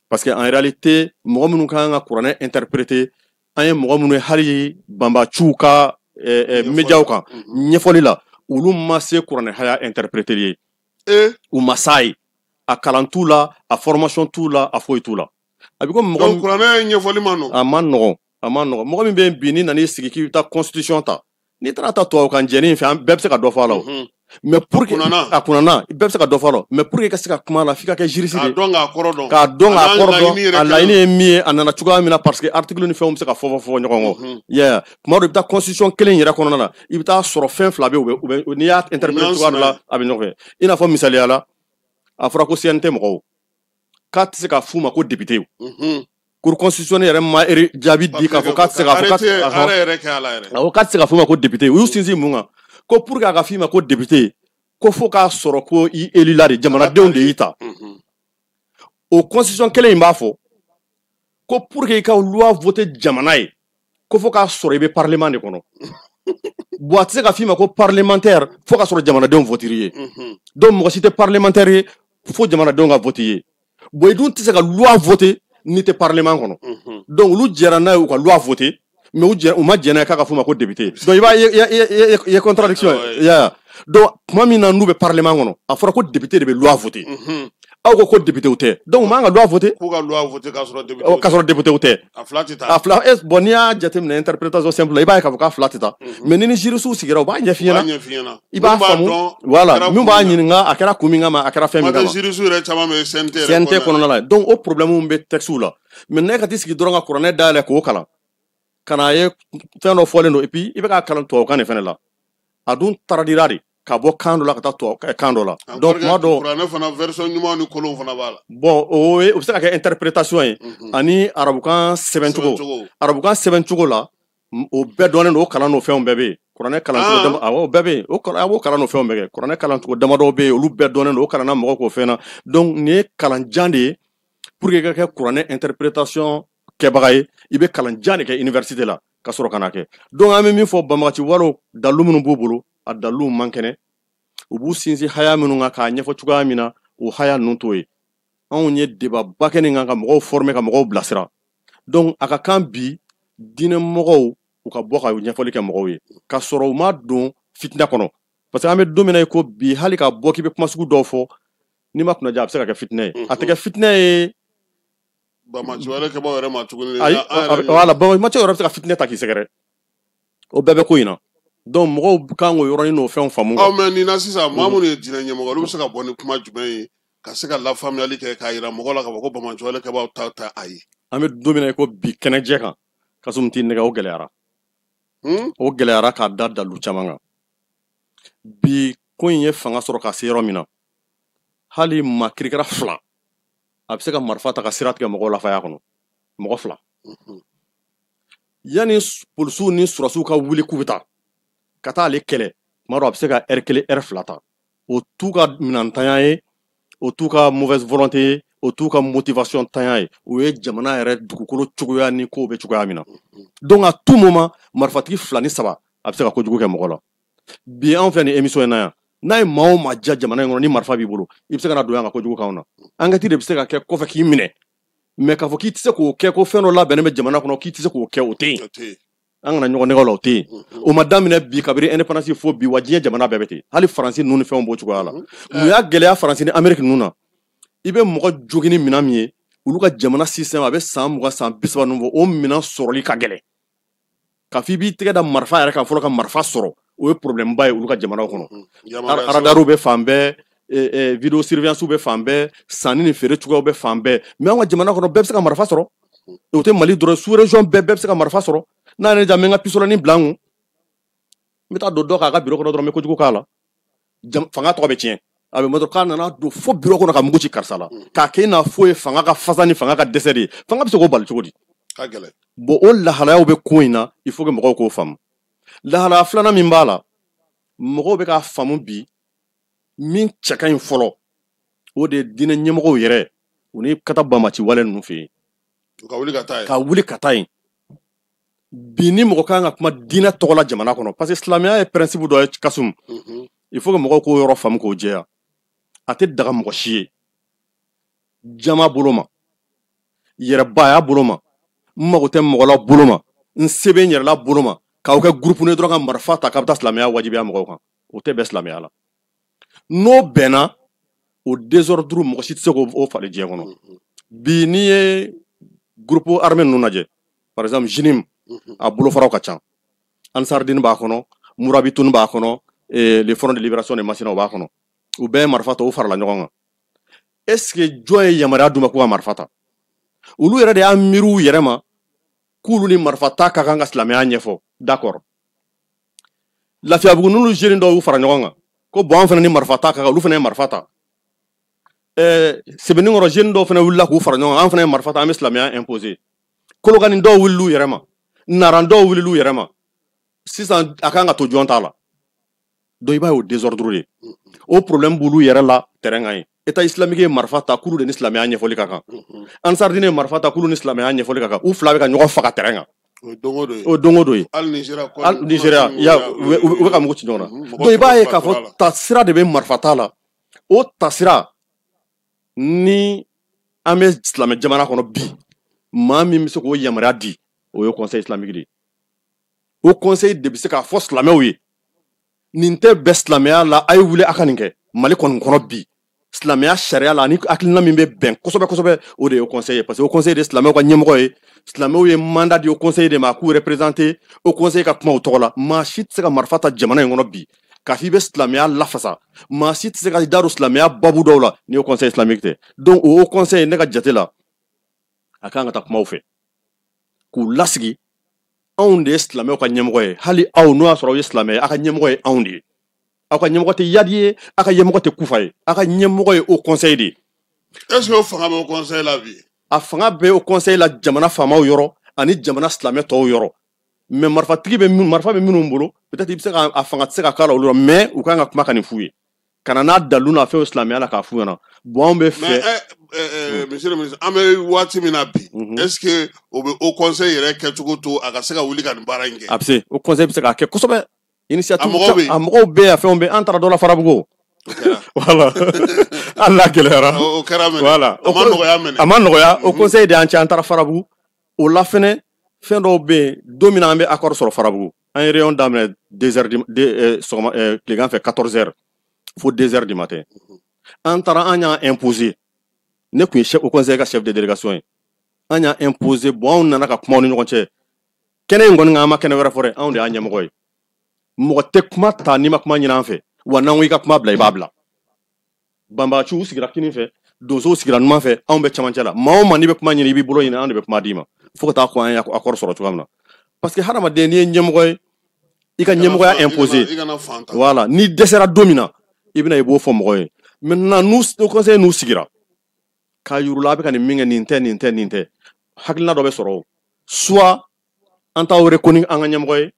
parce que en réalité mɔgɔ minnu kan ka kuranɛ interpréter an ye mɔgɔ minnu ye hali banbaciw ka médiaw kan ɲɛfɔli la olu ma se kuranɛ haya interpréter ye u ma s'a ye a kalan t'u la a formation t'u la a foyi t'u la a bɛ komi mɔgɔ kuranɛ ɲɛfɔli ma nɔgɔn a ma nɔgɔn mɔgɔ min bɛ yen bi n'i nan'i sigi k'i bɛ taa constitution ta n'i taara ta tubabukan jɛni fɛ an bɛɛ bɛ se ka dɔ fɔ a la o mais pour que a kunnana bɛɛ bɛ se ka dɔ fɔ a la mais pour que i ka se ka kuma a la f'i ka kɛ juriste de ye k'a dɔn k'a kɔrɔ dɔn a laɲini ye min ye a nana cogoya min na parce que article ni fɛnw bɛ se ka fɔ ɲɔgɔn kɔ yeah tuma dɔ i bɛ taa constitution kelen yɛrɛ kɔnɔna na i bɛ taa sɔrɔ fɛn fila bɛ yen n'i y'a interpréter cogoya dɔ la a bɛ ɲɔgɔn fɛ i n'a fɔ misaliya la a fɔra ko CNT mɔgɔw k'a tɛ se ka f'u ma ko député cour constitutionnelle yɛrɛ ma jaabi di k'a fɔ k'a tɛ se ka fɔ k'a tɛ se ka f'u ma ko député u y'u sinsin mun kan ko pour que a ka f'i ma ko député ko fo k'a sɔrɔ ko i élu la de jamanadenw de y'i ta o constitution kelen in b'a fɔ ko pour que i ka loi voter jamana ye ko fo k'a sɔrɔ i bɛ parlement de kɔnɔ bon a tɛ se ka f'i ma ko parlementaire fo k'a sɔrɔ jamanadenw voter ye donc mɔgɔ si tɛ parlementaire ye fo jamanadenw ka voter ye bon i dun tɛ se ka loi voter n'i tɛ parlement kɔnɔ donc olu jɛra n'a ye u ka loi voter mais u ma jɛn n'a ye k'a ka f'u ma ko député donc i b'a ye contradiction ye donc tuma min na n'u bɛ parlement kɔnɔ a fɔra ko député de bɛ loi voter aw ko député tɛ donc man ka loi voter k'u ka loi voter k'a sɔrɔ député ka sɔrɔ député tɛ a fila tɛ taa a fila bon n'i y'a jateminɛ interprétation simple i b'a ye k'a fɔ k'a fila tɛ taa mais ni juriste sigira u b'a ɲɛf'i ɲɛna i b'a faamu voilà min b'a ɲininka a kɛra kun min kama a kɛra fɛn min kama juriste yɛrɛ caman bɛ CNT kɔnɔna la donc o problème bɛ texte la mais ne ka t'i sigi dɔrɔn ka kuranɛ dayɛlɛ k'o kalan ka na ye fɛn dɔ fɔlen don et puis i bɛ k'a kalan tubabukan de fɛnɛ la a dun taradira de ka bɔ kan dɔ la ka taa kan dɔ la donc tuma dɔ kuranɛ fana version ɲuman ni kolon fana b'a la bon o bɛ se ka kɛ interprétation ye ani arabukan sɛbɛn cogo la o bɛɛ dɔnnen don o kalan n'o fɛnw bɛɛ bɛ yen kuranɛ kalancogo dama awɔ o bɛɛ bɛ yen a b'o kalan n'o fɛnw bɛɛ kɛ kuranɛ kalancogo damadɔ bɛ yen olu bɛɛ dɔnnen don o kalanna mɔgɔ k'o fɛn na donc nin ye kalanjan de ye pour que i ka kɛ kuranɛ interprétation kɛbaga ye i bɛ kalanjan de kɛ université la ka sɔrɔ ka na kɛ donc an bɛ min fɔ banbagaci walew dalu minnu b'u bolo a dalu man kɛnɛ u b'u sinsin haya minnu kan k'a ɲɛfɔ cogoya min na o haya ninnu t'o ye anw ye débatba kɛ nin kan ka mɔgɔw former ka mɔgɔw bilasira donc a ka kan bi diinɛmɔgɔw u ka bɔ ka ɲɛfɔli kɛ mɔgɔw ye ka sɔrɔ u ma don fitina kɔnɔ parce que an bɛ don min na i ko bi hali ka bɔ k'i bɛ kuma sugu dɔw fɔ n'i ma kunnaja a bɛ se ka kɛ fitinɛ ye a tɛ kɛ fitinɛ ye bamaci wɛrɛ kɛ bɔ yɛrɛ ma tuguni ayi voilà bamaci yɛrɛ bɛ se ka fitinɛ ta k'i sɛgɛrɛ o bɛɛ bɛ ko in na donc mɔgɔw kan k'o yɔrɔnin n'o fɛnw faamu mais nin na sisan maa minnu ye diinɛ ɲɛmɔgɔ olu bɛ se ka bɔ ni kuma jumɛn ye ka se ka lafaamuyali kɛ k'a yira mɔgɔw la k'a fɔ ko bamaci wɛrɛ kɛ b'aw ta a ye an bɛ don min na i ko bi kɛnɛjɛ kan kasum t'i nɛgɛ o gɛlɛyara o gɛlɛyara k'a da dalu caman kan bi ko in ye fanga sɔrɔ ka se yɔrɔ min na hali maa kirikara fila a bɛ se ka marifa ta ka sira tigɛ mɔgɔw la faya kɔnɔ mɔgɔ fila yanni polisiw ni surasiw ka wuli k'u bɛ taa ka taa ale kɛlɛ tuma dɔ a bɛ se ka heure kelen heure fila ta o t'u ka minɛntanya ye o t'u ka mauvaise volonté ye o t'u ka motivation tanya ye o ye jamana yɛrɛ dugukolo cogoya ni kow bɛ cogoya min na donc à tout moment marifatigi fila ni saba a bɛ se ka kojugu kɛ mɔgɔ la bi anw filɛ nin émission in na yan n'a ye maa o maa ja jamana in kɔnɔ ni marifa b'i bolo i bɛ se ka na don yan ka kojugu k'anw na enquête de bɛ se ka kɛ kɔfɛ k'i minɛ mais k'a fɔ k'i tɛ se k'o kɛ ko fɛn dɔ labɛnnen bɛ jamana kɔnɔ k'i tɛ se k'o kɛ o tɛ yen an kana ɲɔgɔn nɛgɛw la o tɛ yen o ma daminɛ bi kabiri indépendance fo bi wa diɲɛ jamana bɛɛ bɛ ten hali faransi ninnu ni fɛnw b'o cogoya la mun y'a gɛlɛya faransi ni amérique ninnu na i bɛ mɔgɔ jogin ni minɛn min ye olu ka jamana système a bɛ san 20 san 30 ninnu fɔ o minɛn sɔrɔli ka gɛlɛn k'a fɔ i b'i tɛgɛ da marifa yɛrɛ kan fɔlɔ ka marifa sɔrɔ o ye problème ba ye olu ka jamanaw kɔnɔ radariw bɛ fan bɛɛ vidéo surveillance bɛ fan bɛɛ sanni ni feere cogoyaw bɛ fan bɛɛ mais an ka jamana kɔnɔ bɛɛ bɛ se ka marifa sɔrɔ o tɛ mali dɔrɔn sous région bɛɛ bɛ se ka marifa sɔrɔ n'a yɛrɛ ja n bɛ n ka pistolet bila n kun n bɛ taa don dɔ k'a ka bureau kɔnɔ dɔrɔn n bɛ kojugu k'a la fanga tɔgɔ bɛ tiɲɛ a bɛ mɔtɔ k'a nana don fo bureau kɔnɔ ka mugu ci karisa la k'a kɛ i n'a fɔ ye fanga ka fasa ni fanga ka dɛsɛ de ye fanga bɛ se k'o bali cogo di bon o lahalayaw bɛ ko in na il faut que mɔgɔw k'o faamu lahalaya filanan min b'a la mɔgɔw bɛ k'a faamu bi min cɛ ka ɲi fɔlɔ o de ye diinɛ ɲɛmɔgɔw yɛrɛ u ni ka taa bamaci wale ninnu fɛ yen ka wuli ka taa yen bi ni mɔgɔ kan ka kuma diinɛ tɔgɔ la jamana kɔnɔ parce que silamɛya ye principe dɔ ye kasum il faut que mɔgɔw k'o yɔrɔ faamu k'o jɛya a tɛ daga mɔgɔ si ye jama bolo ma yɛrɛbaya bolo ma n mago tɛ mɔgɔ la bolo ma n se bɛ n yɛrɛ la bolo ma k'aw kɛ groupe ne dɔrɔn ka marifa ta k'a bɛ taa silamɛya wajibiya mɔgɔw kan o tɛ bɛn silamɛya la n'o bɛnna o désordre mɔgɔ si tɛ se k'o falen diɲɛ kɔnɔ bi n'i ye groupe armé ninnu lajɛ par exemple JINIM a bolofaraw ka ca Ansardine b'a kɔnɔ Mourabitoun b'a kɔnɔ les Front de Libération des Masinaw b'a kɔnɔ u bɛɛ ye marifa ta u farala ɲɔgɔn kan est ce que jɔn ye yamaruya d'u ma k'u ka marifa ta olu yɛrɛ de y'a miiri u yɛrɛ ma k'olu ni marifa ta ka kan ka silamɛya ɲɛfɔ d'accord Lafiyabugu n'olu jeunes dɔw y'u fara ɲɔgɔn kan ko bon an fana ni marifa ta ka kan olu fana ye marifa ta Sɛbɛnninkɔrɔ jeunes dɔw fana wulila k'u fara ɲɔgɔn kan an fana ye marifa ta an bɛ silamɛya imposer Kolokani dɔw wulil'u yɛrɛ ma Naran dɔw wulil'u yɛrɛ ma sisan a kan ka to jɔn t'a la donc i b'a ye o désordre de o problème b'olu yɛrɛ la terrain kan ye État islamique ye marifa ta k'olu de ni silamɛya ɲɛfɔli ka kan Ansardine ye marifa ta k'olu ni silamɛya ɲɛfɔli ka kan u fila bɛ ka ɲɔgɔn faga terrain kan o don o don ye hali Nigéria u bɛ ka mugu ci ɲɔgɔn na donc i b'a ye k'a fɔ tasira de bɛ marifa ta la o tasira ni an bɛ silamɛ jamana kɔnɔ bi maa min bɛ se k'o yamaruya di o ye conseil islamique de ye o conseil de bɛ se k'a fɔ silamɛw ye nin tɛ bɛn silamɛya la a ye wuli a ka nin kɛ Mali kɔni kɔnɔ bi silamɛya sariya la ani hakilina min bɛ bɛn kosɛbɛ kosɛbɛ o de ye o conseil ye parce que o conseil de silamɛw ka ɲɛmɔgɔ ye silamɛw ye mandat di o conseil de ma k'u représenter o conseil ka kuma o tɔgɔ la maa si tɛ se ka marifa ta jamana in kɔnɔ bi k'a fɔ i bɛ silamɛya lafasa maa si tɛ se ka da don silamɛya babu dɔw la ni o conseil islamique tɛ donc o conseil ne ka jate la a kan ka taa kumaw fɛ k'u lasigi anw de ye silamɛw ka ɲɛmɔgɔ ye hali aw n'o y'a sɔrɔ aw ye silamɛ ye aw ka ɲɛmɔgɔ ye anw de ye aw ka ɲɛmɔgɔ tɛ yadi ye aw ka ɲɛmɔgɔ tɛ kufa ye aw ka ɲɛmɔgɔ ye o conseil de ye. est ce que o fanga bɛ o conseil la bi. a fanga bɛ o conseil la jamana faamaw yɔrɔ ani jamana silamɛ tɔw yɔrɔ mais marifatigi bɛ marifa bɛ minnu bolo peut être i bɛ se ka a fanga tɛ se ka k'a la olu la mais u kan ka kuma ka nin f'u ye ka na n'a dalu n'a fɛn o silamɛya la k'a f'u ɲɛna bon anw bɛ fɛ. monsieur le ministre an bɛ waati min na bi est ce que o bɛ o conseil yɛrɛ kɛcogo to a ka se ka wuli ka nin baara in kɛ. a bɛ se o conseil bɛ se k'a kɛ kosɛbɛ. initiative a mɔgɔw bɛ yan fɛnw bɛ an taara dɔ la farabugu. voilà hali n'a gɛlɛyara. o kɛra mɛnɛ voilà a ma nɔgɔya mɛnɛ. a ma nɔgɔya o conseil de y'an cɛ an taara farabugu o la fɛnɛ fɛn dɔw bɛ yen don min na an bɛ accord sɔrɔ farabugu an ye réunion daminɛ 2 heures sɔgɔma tilegan fɛ 14 heures fo 2 heures du matin an taara an y'a imposer ne tun ye au conseil ka chef de délégation ye an y'a imposer bon anw nana ka kuma ni ɲɔgɔn cɛ kɛnɛ in kɔni kan an ma kɛnɛ wɛrɛ fɔ dɛ anw de y'a ɲɛmɔgɔ ye mɔgɔ tɛ kuma ta n'i ma kuma ɲini an fɛ wa n'an ko i ka kuma bila i b'a bila banbagaciw sigira kini fɛ donsow sigira numan fɛ anw bɛ cɛmancɛ la maa o maa n'i bɛ kuma ɲini i b'i bolo ɲini an de bɛ kuma d'i ma fo ka taa ko an ye accord sɔrɔ cogoya min na parce que hadamaden n'i ye ɲɛmɔgɔ ye i ka ɲɛmɔgɔya imposer voilà n'i dɛsɛra don min na i bɛna i b'o fɔ mɔgɔ ye maintenant n'u conseil n'u sigira k'a yir'u la a bɛ ka nin min kɛ nin tɛ hakilina dɔ bɛ sɔrɔ o soit an t'aw reconnu an ka ɲɛmɔgɔ ye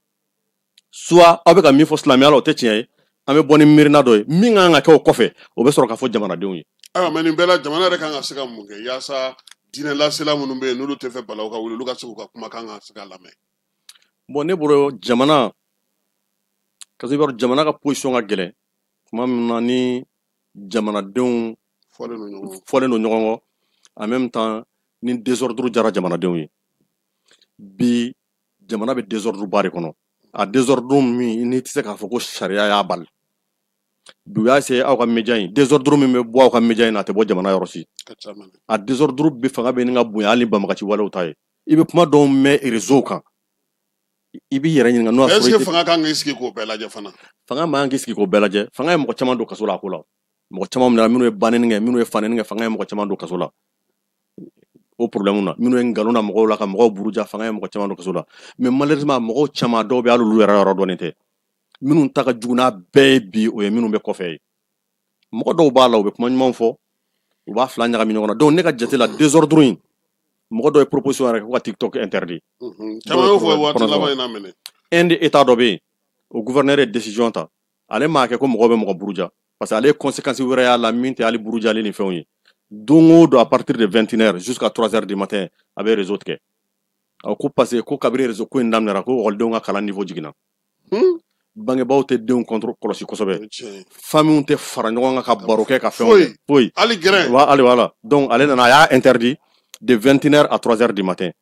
soit aw bɛ ka min fɔ silamɛya la o tɛ tiɲɛ ye an bɛ bɔ ni miirina dɔ ye min kan ka kɛ o kɔfɛ o bɛ sɔrɔ ka fɔ jamanadenw ye. ayiwa mais nin bɛɛ la jamana yɛrɛ kan ka se ka mun kɛ yaasa diinɛ lasela minnu bɛ yen n'olu tɛ fɛ balawu ka wuli olu ka se k'u ka kumakan ka se ka lamɛn. bon ne bolo jamana parce que i b'a dɔn jamana ka position ka gɛlɛn tuma min na ni jamanadenw fɔlen don ɲɔgɔn kɔ en même temps ni désordre jara jamanadenw ye bi jamana bɛ désordre ba de kɔnɔ a désordre min n'i tɛ se k'a fɔ ko sariya y'a bali bi u y'a essayé aw ka média in désordre min bɛ bɔ aw ka média in na a tɛ bɔ jamana yɔrɔ si a désordre bɛ fanga bɛ nin ka bonya hali ni banbagaci walew ta ye i bɛ kuma dɔw mɛn réseau kan i b'i yɛrɛ ɲininka n'o y'a sɔrɔ est ce que fanga kan k'i sigi k'o bɛɛ lajɛ fana. fanga man k'i sigi k'o bɛɛ lajɛ fanga ye mɔgɔ caman don kaso la a ko la mɔgɔ caman minnu ye banni kɛ minnu ye fanɛni kɛ fanga ye mɔgɔ caman don kaso la o problème na minnu ye nkalon na mɔgɔw la ka mɔgɔw buruja fanga ye mɔgɔ caman don kaso la mais malheureusement mɔgɔw caman dɔw bɛ hali olu yɛrɛ yɔrɔ dɔnnen tɛ minnu ta ka jugu n'a bɛɛ ye bi o ye minnu bɛ kɔfɛ ye mɔgɔ dɔw b'a la u bɛ kuma ɲumanw fɔ u b'a fila ɲagami ɲɔgɔn na donc ne ka jate la désordre in mɔgɔ dɔ ye proposition yɛrɛ kɛ ko ka TikTok interdit. caman y'o fɔ waati laban in na mɛnɛ. un de état dɔ bɛ yen o gouverneur ye décision ta ale m'a kɛ ko mɔgɔw bɛ mɔgɔ buruja parce que ale ye conséquence wɛrɛ y'a la min tɛ hali burujali ni fɛnw ye don o don à partir de 21 heures jusqu'à 3 heures du matin a bɛ réseau tigɛ ko parce que ko kabini réseau ko in daminɛra ko ekɔlidenw ka kalan niveau jiginna bangebaaw tɛ denw kɔlɔsi kosɛbɛ familles tɛ fara ɲɔgɔn kan ka baro kɛ ka fɛnw kɛ foyi hali gɛrɛn hali voilà donc ale nana a y'a interdit de 21 heures à 3 heures du matin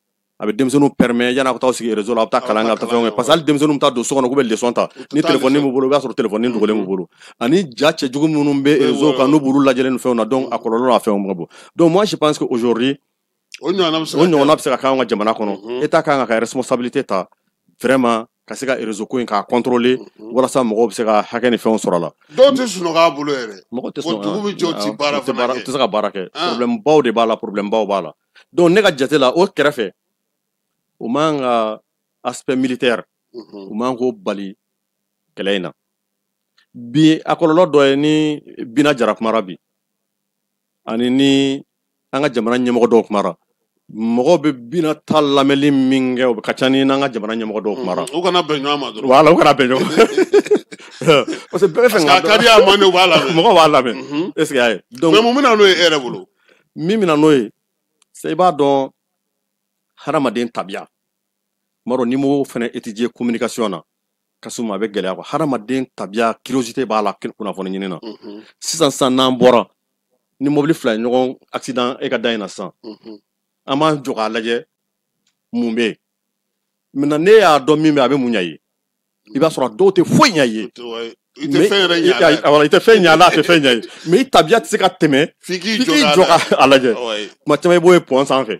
a bɛ denmisɛnninw permet yan'a ka taa sigi réseau la a bɛ taa kalan kɛ a bɛ taa fɛnw kɛ parce que hali denmisɛnninw bɛ taa don so kɔnɔ k'u bɛ leçon ta ni téléphone b'u bolo i b'a sɔrɔ téléphone dogolen b'u bolo ani ja cɛjugu minnu bɛ réseau kan n'u b'olu lajɛlen ni fɛnw na donc a kɔlɔlɔ n'a fɛnw ka bon donc moi je pense que aujourd'hui o ɲɔgɔnna bɛ se ka k'an ka jamana kɔnɔ état kan ka responsabilité ta vraiment ka se ka réseau ko in k'a contrôler walasa mɔgɔw bɛ se ka hakɛ ni fɛnw sɔrɔ a la. dɔw tɛ sunɔgɔ a bolo yɛrɛ. mɔgɔ tɛ sunɔgɔ dugu bɛ jɔ u tɛ baara fana kɛ. u tɛ se ka baara kɛ problème baw de b'a la problème baw b'a la donc ne ka jate la o kɛrɛfɛ o man ka aspect militaire o man k'o bali kɛlɛ in na bi a kɔlɔlɔ dɔ ye ni Bina Jara kumara bi ani ni an ka jamana ɲɛmɔgɔ dɔw kumara mɔgɔw bɛ Bina ta lamɛnli min kɛ o ka ca ni n'an ka jamana ɲɛmɔgɔ dɔw kumara. u kana bɛn ɲɔgɔn ma dɔrɔn. voilà u kana bɛn ɲɔgɔn ma parce que bɛɛ bɛ fɛ ka ka di a ma ne u b'a lamɛn. mɔgɔw b'a lamɛn est ce que y'a ye. donc mais mun bɛ na n'o ye e yɛrɛ bolo. min bɛ na n'o ye c'est i b'a dɔn hadamaden tabiya tuma dɔ n'i m'o fana étudier communication na ka suma a bɛ gɛlɛya quoi hadamaden tabiya curiosité b'a la kunnafoni ɲini na sisan n'an bɔra ni mobili fila ye ɲɔgɔn accident e ka da in na sisan an b'an jɔ k'a lajɛ mun bɛ yen maintenant ne y'a dɔn min bɛ a bɛ mun ɲa ye i b'a sɔrɔ a dɔw tɛ foyi ɲɛ i ye i tɛ fɛn yɛrɛ ɲɛ a la voilà i tɛ fɛn ɲɛ a la a tɛ fɛn ɲɛ i ye mais i tabiya tɛ se ka tɛmɛ f'i k'i jɔ k'a lajɛ tuma caman i b'o ye pɔn sanfɛ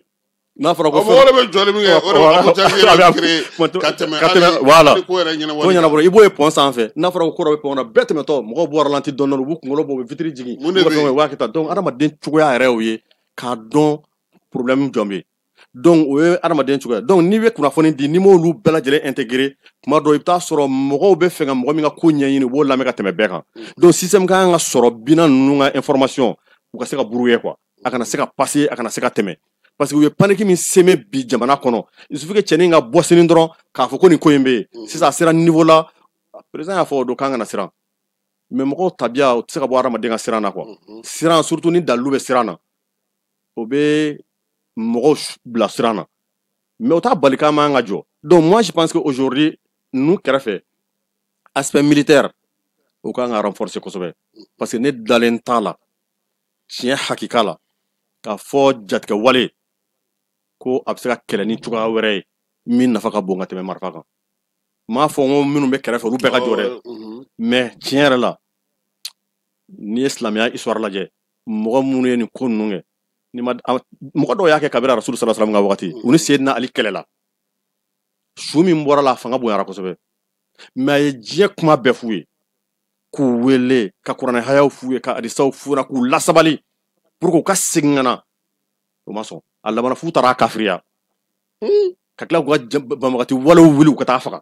n'a fɔra ko mɔgɔ de bɛ jɔli min kɛ o de b'a fɔ janvier ka tɛmɛ voilà ko yɛrɛ ko ɲɛnabɔ i b'o ye pɔn sanfɛ n'a fɔra ko ko dɔ bɛ pɔn na bɛɛ tɛmɛtɔ mɔgɔw b'u ralentir dɔɔnin-dɔɔnin u b'u kunkolo bɔ u bɛ vitre jigin u bɛ fɛn u b'a kɛ tan donc adamaden cogoya yɛrɛ y'o ye k'a dɔn problème jɔn bɛ yen donc o ye adamaden cogoya donc n'i bɛ kunnafoni di n'i m'olu bɛɛ lajɛlen intégré tuma dɔ i bɛ taa sɔrɔ mɔgɔw bɛ fɛ ka mɔgɔ min ka ko ɲɛɲini u b'o lamɛn ka tɛmɛ bɛɛ kan donc système ka kan ka sɔrɔ bina ninnu ka information u ka se ka brouiller quoi a kana se ka passer a kana se ka tɛmɛ parce que u ye panique min sɛmɛ bi jamana kɔnɔ il suffit que cɛnin ka bɔ sini dɔrɔn k'a fɔ ko nin ko in bɛ yen sisan a sera niveau la président y'a fɔ o don k'an kana siran mais mɔgɔw tabiya o tɛ se ka bɔ adamaden ka siran na quoi siran surtout ni dalilu bɛ siran na o bɛ mɔgɔw bila siran na mais o t'a bali k'an man ka jɔ donc moi je pense que aujourd'hui ninnu kɛrɛfɛ aspect militaire o kan ka renforcer kosɛbɛ parce que ne dalen t'a la tiɲɛ hakika la k'a fɔ jatigɛ wale ko a bɛ se ka kɛlɛ ni cogoya wɛrɛ ye min nafa ka bon ka tɛmɛ marifa kan m'a fɔ n ko minnu bɛ kɛrɛfɛ olu bɛɛ ka jɔ dɛ mais tiɲɛ yɛrɛ la n'i ye silamɛya histoire lajɛ mɔgɔ minnu ye nin ko ninnu kɛ mɔgɔ dɔw y'a kɛ kabini rasulu sallallahu alaihi wasallam ka wagati u ni Seydina Ali kɛlɛla su min bɔra la a fanga bonyara kosɛbɛ mais a ye diɲɛ kuma bɛɛ f'u ye k'u wele ka kuranɛ hayaw f'u ye ka hadisaw f'u ɲɛna k'u lasabali pour que u ka segin ka na o ma sɔn a labanna f'u taara kafiriya ka tila k'u ka banbagati walew wuli u ka taa faga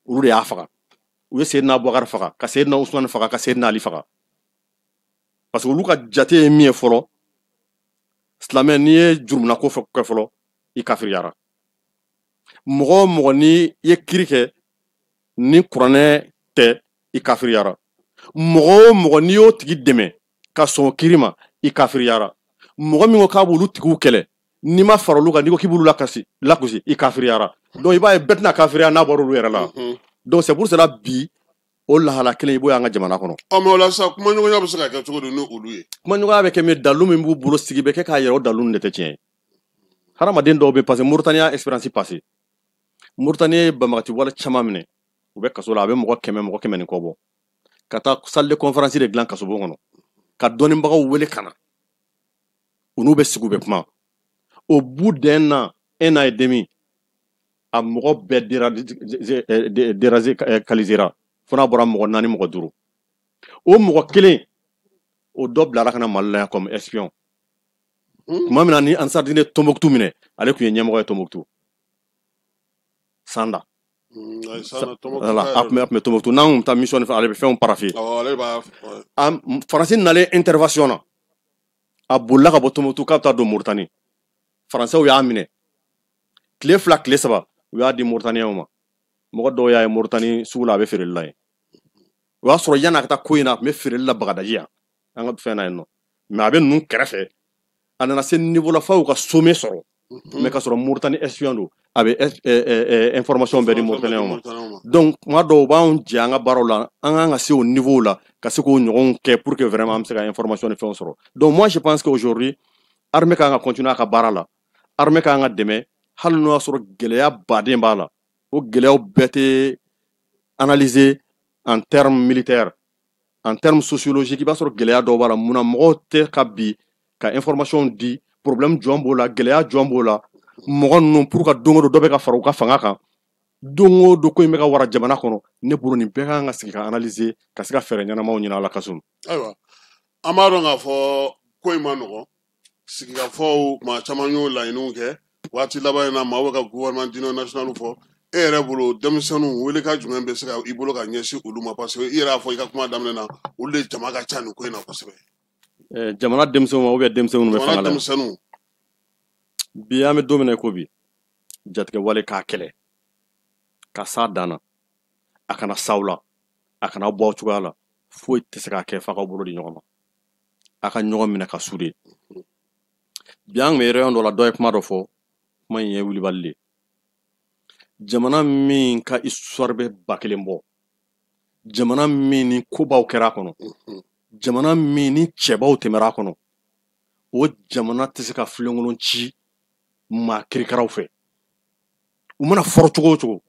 olu de y'a faga u ye Seydina Abubakar faga ka Seydina Usman faga ka Seydina Ali faga parce que olu ka jate ye min ye fɔlɔ silamɛ n'i ye jurumina ko kɛ fɔlɔ i kafiriyara mɔgɔ o mɔgɔ n'i ye kiri kɛ ni kuranɛ tɛ i kafiriyara mɔgɔ o mɔgɔ n'i y'o tigi dɛmɛ ka sɔn kiri ma i kafiriyara mɔgɔ min ko k'a b'olu tigiw kɛlɛ n'i ma fara olu kan n'i ko k'i b'olu lakusi i kafiriyara donc i b'a ye bɛɛ tɛna kafiriya n'a bɔra olu yɛrɛ la donc c'est pour cela bi o lahala kelen i b'o y'an ka jamana kɔnɔ mais o la sa kumaɲɔgɔnya bɛ se ka kɛ cogo di ni olu ye kumaɲɔgɔnya bɛ kɛ mais dalu min b'u bolo sigi bɛ kɛ k'a yɛrɛ o dalu de tɛ tiɲɛ ye hadamaden dɔw bɛ parce que Mauritanie y'a expérience passé Mauritanie ye banbagati wale caman minɛ u bɛ kaso la a bɛ mɔgɔ kɛmɛ ni kɔ bɔ ka taa salle de conférence de dilan kasobon kɔnɔ ka dɔnnibagaw wele ka na u n'u bɛ sigi u bɛ kuma au bout d'un an et demi a mɔgɔ bɛɛ déradicalisera fo n'a bɔra mɔgɔ 4 mɔgɔ 5 o mɔgɔ kelen o dɔ bilara ka na Mali la comme espion tuma min na ni Ansardine Tombouctou minɛ ale tun ye ɲɛmɔgɔ ye Tombouctou Sanda voilà a tun bɛ Tombouctou n'an kun taa mission fɛ ale bɛ fɛnw paraphé Faransi nalen intervention na a bolila ka bɔ Tombouctou k'a bɛ taa don Mauritanie Faransɛw y'a minɛ tile 2 tile 3 u y'a di Mauritaniens ma mɔgɔ dɔw y'a ye Mauritanie sugu la a bɛ feereli la yen o y'a sɔrɔ yan'a ka taa ko in na a tun bɛ feereli la Bagadaji yan an ka fɛn na yen nɔ mais a bɛ ninnu kɛrɛfɛ a nana se niveau la f'u ka sommet sɔrɔ mais ka sɔrɔ Mauritanie espion don a bɛ information bɛɛ di Mauritaniens ma donc tuma dɔw u b'anw jɛ an ka baaraw la an kan ka se o niveau la ka se k'o ɲɔgɔnw kɛ pour que vraiment an bɛ se ka information ni fɛnw sɔrɔ donc moi je pense que aujourd'hui armée kan ka continuer a ka baara la armée kan ka dɛmɛ hali n'o y'a sɔrɔ gɛlɛya baden b'a la o gɛlɛyaw bɛɛ tɛ analyser en termes militaires en termes sociologiques i b'a sɔrɔ gɛlɛya dɔw b'a la munna mɔgɔw tɛ ka bi ka information di problème jɔn b'o la gɛlɛya jɔn b'o la mɔgɔ ninnu pour ka don o don dɔ bɛ ka fara u ka fanga kan don o don ko in bɛ ka wara jamana kɔnɔ ne bolo nin bɛɛ kan ka sigi ka analyser ka se ka fɛɛrɛ ɲɛnamaw ɲini a la Kasum. Ayiwa an b'a dɔn k'a fɔ ko in ma nɔgɔn sigikafɔw maa caman y'o laɲiniw kɛ waati laban in na maa bɛ ka gouvernement d'union nationale fɔ e yɛrɛ bolo denmisɛnninw welekan jumɛn bɛ se ka i bolo ka ɲɛsin olu ma parce que i yɛrɛ y'a fɔ i ka kuma daminɛ na olu de jama ka ca nin ko in na kosɛbɛ. Jamana denmisɛnninw ma ou bien denmisɛnninw bɛ fanga la denmisɛnninw bi an bɛ don min na i ko bi jatigɛ wale k'a kɛlɛ ka s'a dan na a kana s'aw la a kana bɔ aw cogoya la foyi tɛ se k'a kɛ f'a k'aw bolo di ɲɔgɔn ma a ka ɲɔgɔn minɛ ka su de bi an tun bɛ réunion dɔ la dɔ ye kuma dɔ fɔ kuma in ye wulibali de jamana min ka histoire bɛ 1000 bɔ jamana min ni kobaw kɛra a kɔnɔ jamana min ni cɛbaw tɛmɛra a kɔnɔ o jamana tɛ se ka filenkolon ci maa kirikaraw fɛ u mana fɔrɔ cogo o cogo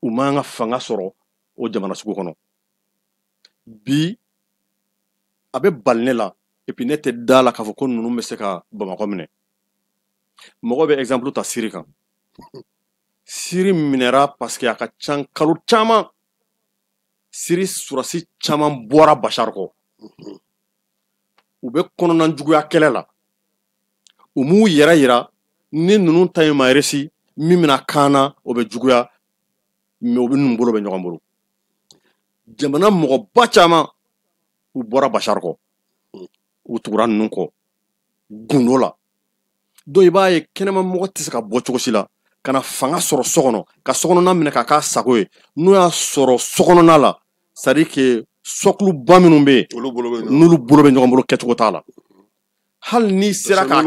u man ka fanga sɔrɔ o jamana sugu kɔnɔ bi a bɛ bali ne la et puis ne tɛ da la k'a fɔ ko ninnu bɛ se ka Bamakɔ minɛ mɔgɔ bɛ exemple ta Siri kan Siri minɛra parce que a ka can kalo caman Siri surasi caman bɔra Bashar kɔ u bɛ kɔnɔna juguya kɛlɛ la u m'u yɛrɛ yira ni ninnu ta ye ma resi min bɛna kaana o bɛ juguya mais u bɛ ninnu bolo bɛ ɲɔgɔn bolo jamana mɔgɔba caman u bɔra Bashar kɔ u tugura ninnu kɔ gundo la donc i b'a ye kɛnɛma mɔgɔ tɛ se ka bɔ cogo si la ka na fanga sɔrɔ so kɔnɔ ka sokɔnɔna minɛ k'a k'a sago ye n'u y'a sɔrɔ sokɔnɔna la c'est à dire que sɔkuluba minnu bɛ yen n'olu bolo bɛ ɲɔgɔn bolo kɛcogo t'a la hali n'i sera k'a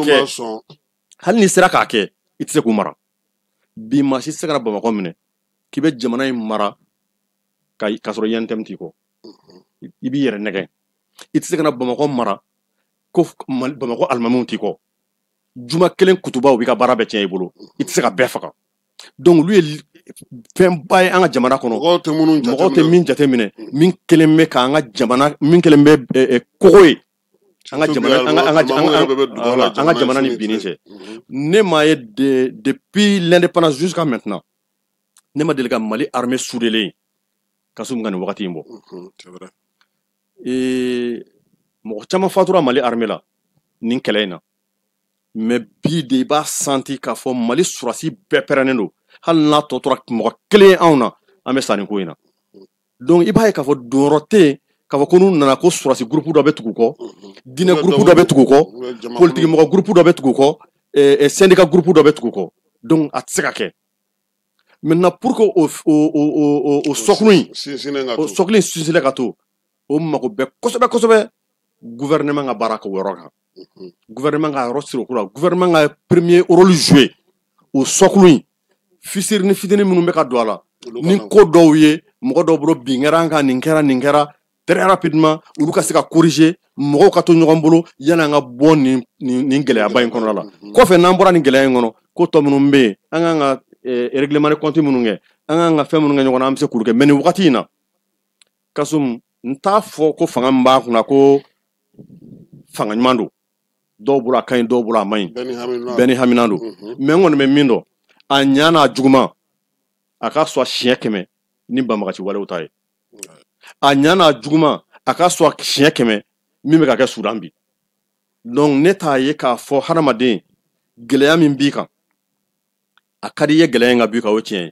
kɛ i tɛ se k'u mara bi maa si tɛ se ka na Bamakɔ minɛ k'i bɛ jamana in mara k'a sɔrɔ INTM t'i kɔ i b'i yɛrɛ nɛgɛ i tɛ se ka na Bamakɔ mara ko Bamakɔ alimamiw t'i kɔ juma kelen kutubaw b'i ka baara bɛɛ tiɲɛ i bolo i tɛ se ka bɛɛ faga donc olu ye fɛnba ye an ka jamana kɔnɔ mɔgɔw tɛ min jateminɛ min kelen bɛ k'an ka jamana min kelen bɛ kogo ye an ka jamana ni binni cɛ ne m'a ye depuis l'indépendance jusqu'à maintenant ne ma deli ka Mali armée soudelen ka sun ka nin wagati in bɔ mɔgɔ caman fatura Mali armée la nin kɛlɛ in na mais bi de i b'a senti k'a fɔ Mali surasi bɛɛ pɛrɛnnen don hali n'a tɔ tora mɔgɔ kelen anw na an bɛ sa nin ko in na donc i b'a ye k'a fɔ donyɔrɔ tɛ yen k'a fɔ ko n'u nana ko surasi groupe dɔ bɛ tugu kɔ diinɛ groupe dɔ bɛ tugu kɔ politique mɔgɔ groupe dɔ bɛ tugu kɔ syndicat groupe dɔ bɛ tugu kɔ donc a tɛ se ka kɛ maintenant pour que o sɔkulu in sinsinlen ka to o mago bɛ kosɛbɛ kosɛbɛ gouvernement ka baara kɛ o yɔrɔ kan gouvernement ka yɔrɔ siri o ko la gouvernement ka premier rôle jouer o sɔkulu in fisiri ni fitini minnu bɛ ka don a la ni ko dɔw ye mɔgɔ dɔw bolo bin kɛra an kan nin kɛra très rapidement olu ka se ka corriger mɔgɔw ka to ɲɔgɔn bolo yanni an ka bɔ nin gɛlɛyaba in kɔnɔna la kɔfɛ n'an bɔra nin gɛlɛya in kɔnɔ ko tɔ minnu bɛ yen an kan ka règlement de compte minnu kɛ an kan ka fɛn minnu kɛ ɲɔgɔn na an bɛ se k'olu kɛ mais nin wagati in na Kasum n t'a fɔ ko fanga min b'a kunna ko fanga ɲuman don dɔw bolo a ka ɲi dɔw bolo a man ɲi bɛɛ ni hamina don mais n kɔni bɛ min dɔn a ɲa n'a juguman a ka sɔn siɲɛ 100 ni banbagaci walew ta ye a ɲa n'a juguman a ka sɔn siɲɛ 100 min bɛ ka kɛ Sudan bi donc ne t'a ye k'a fɔ hadamaden gɛlɛya min b'i kan a ka di i ye gɛlɛya in ka b'i kan o tiɲɛ ye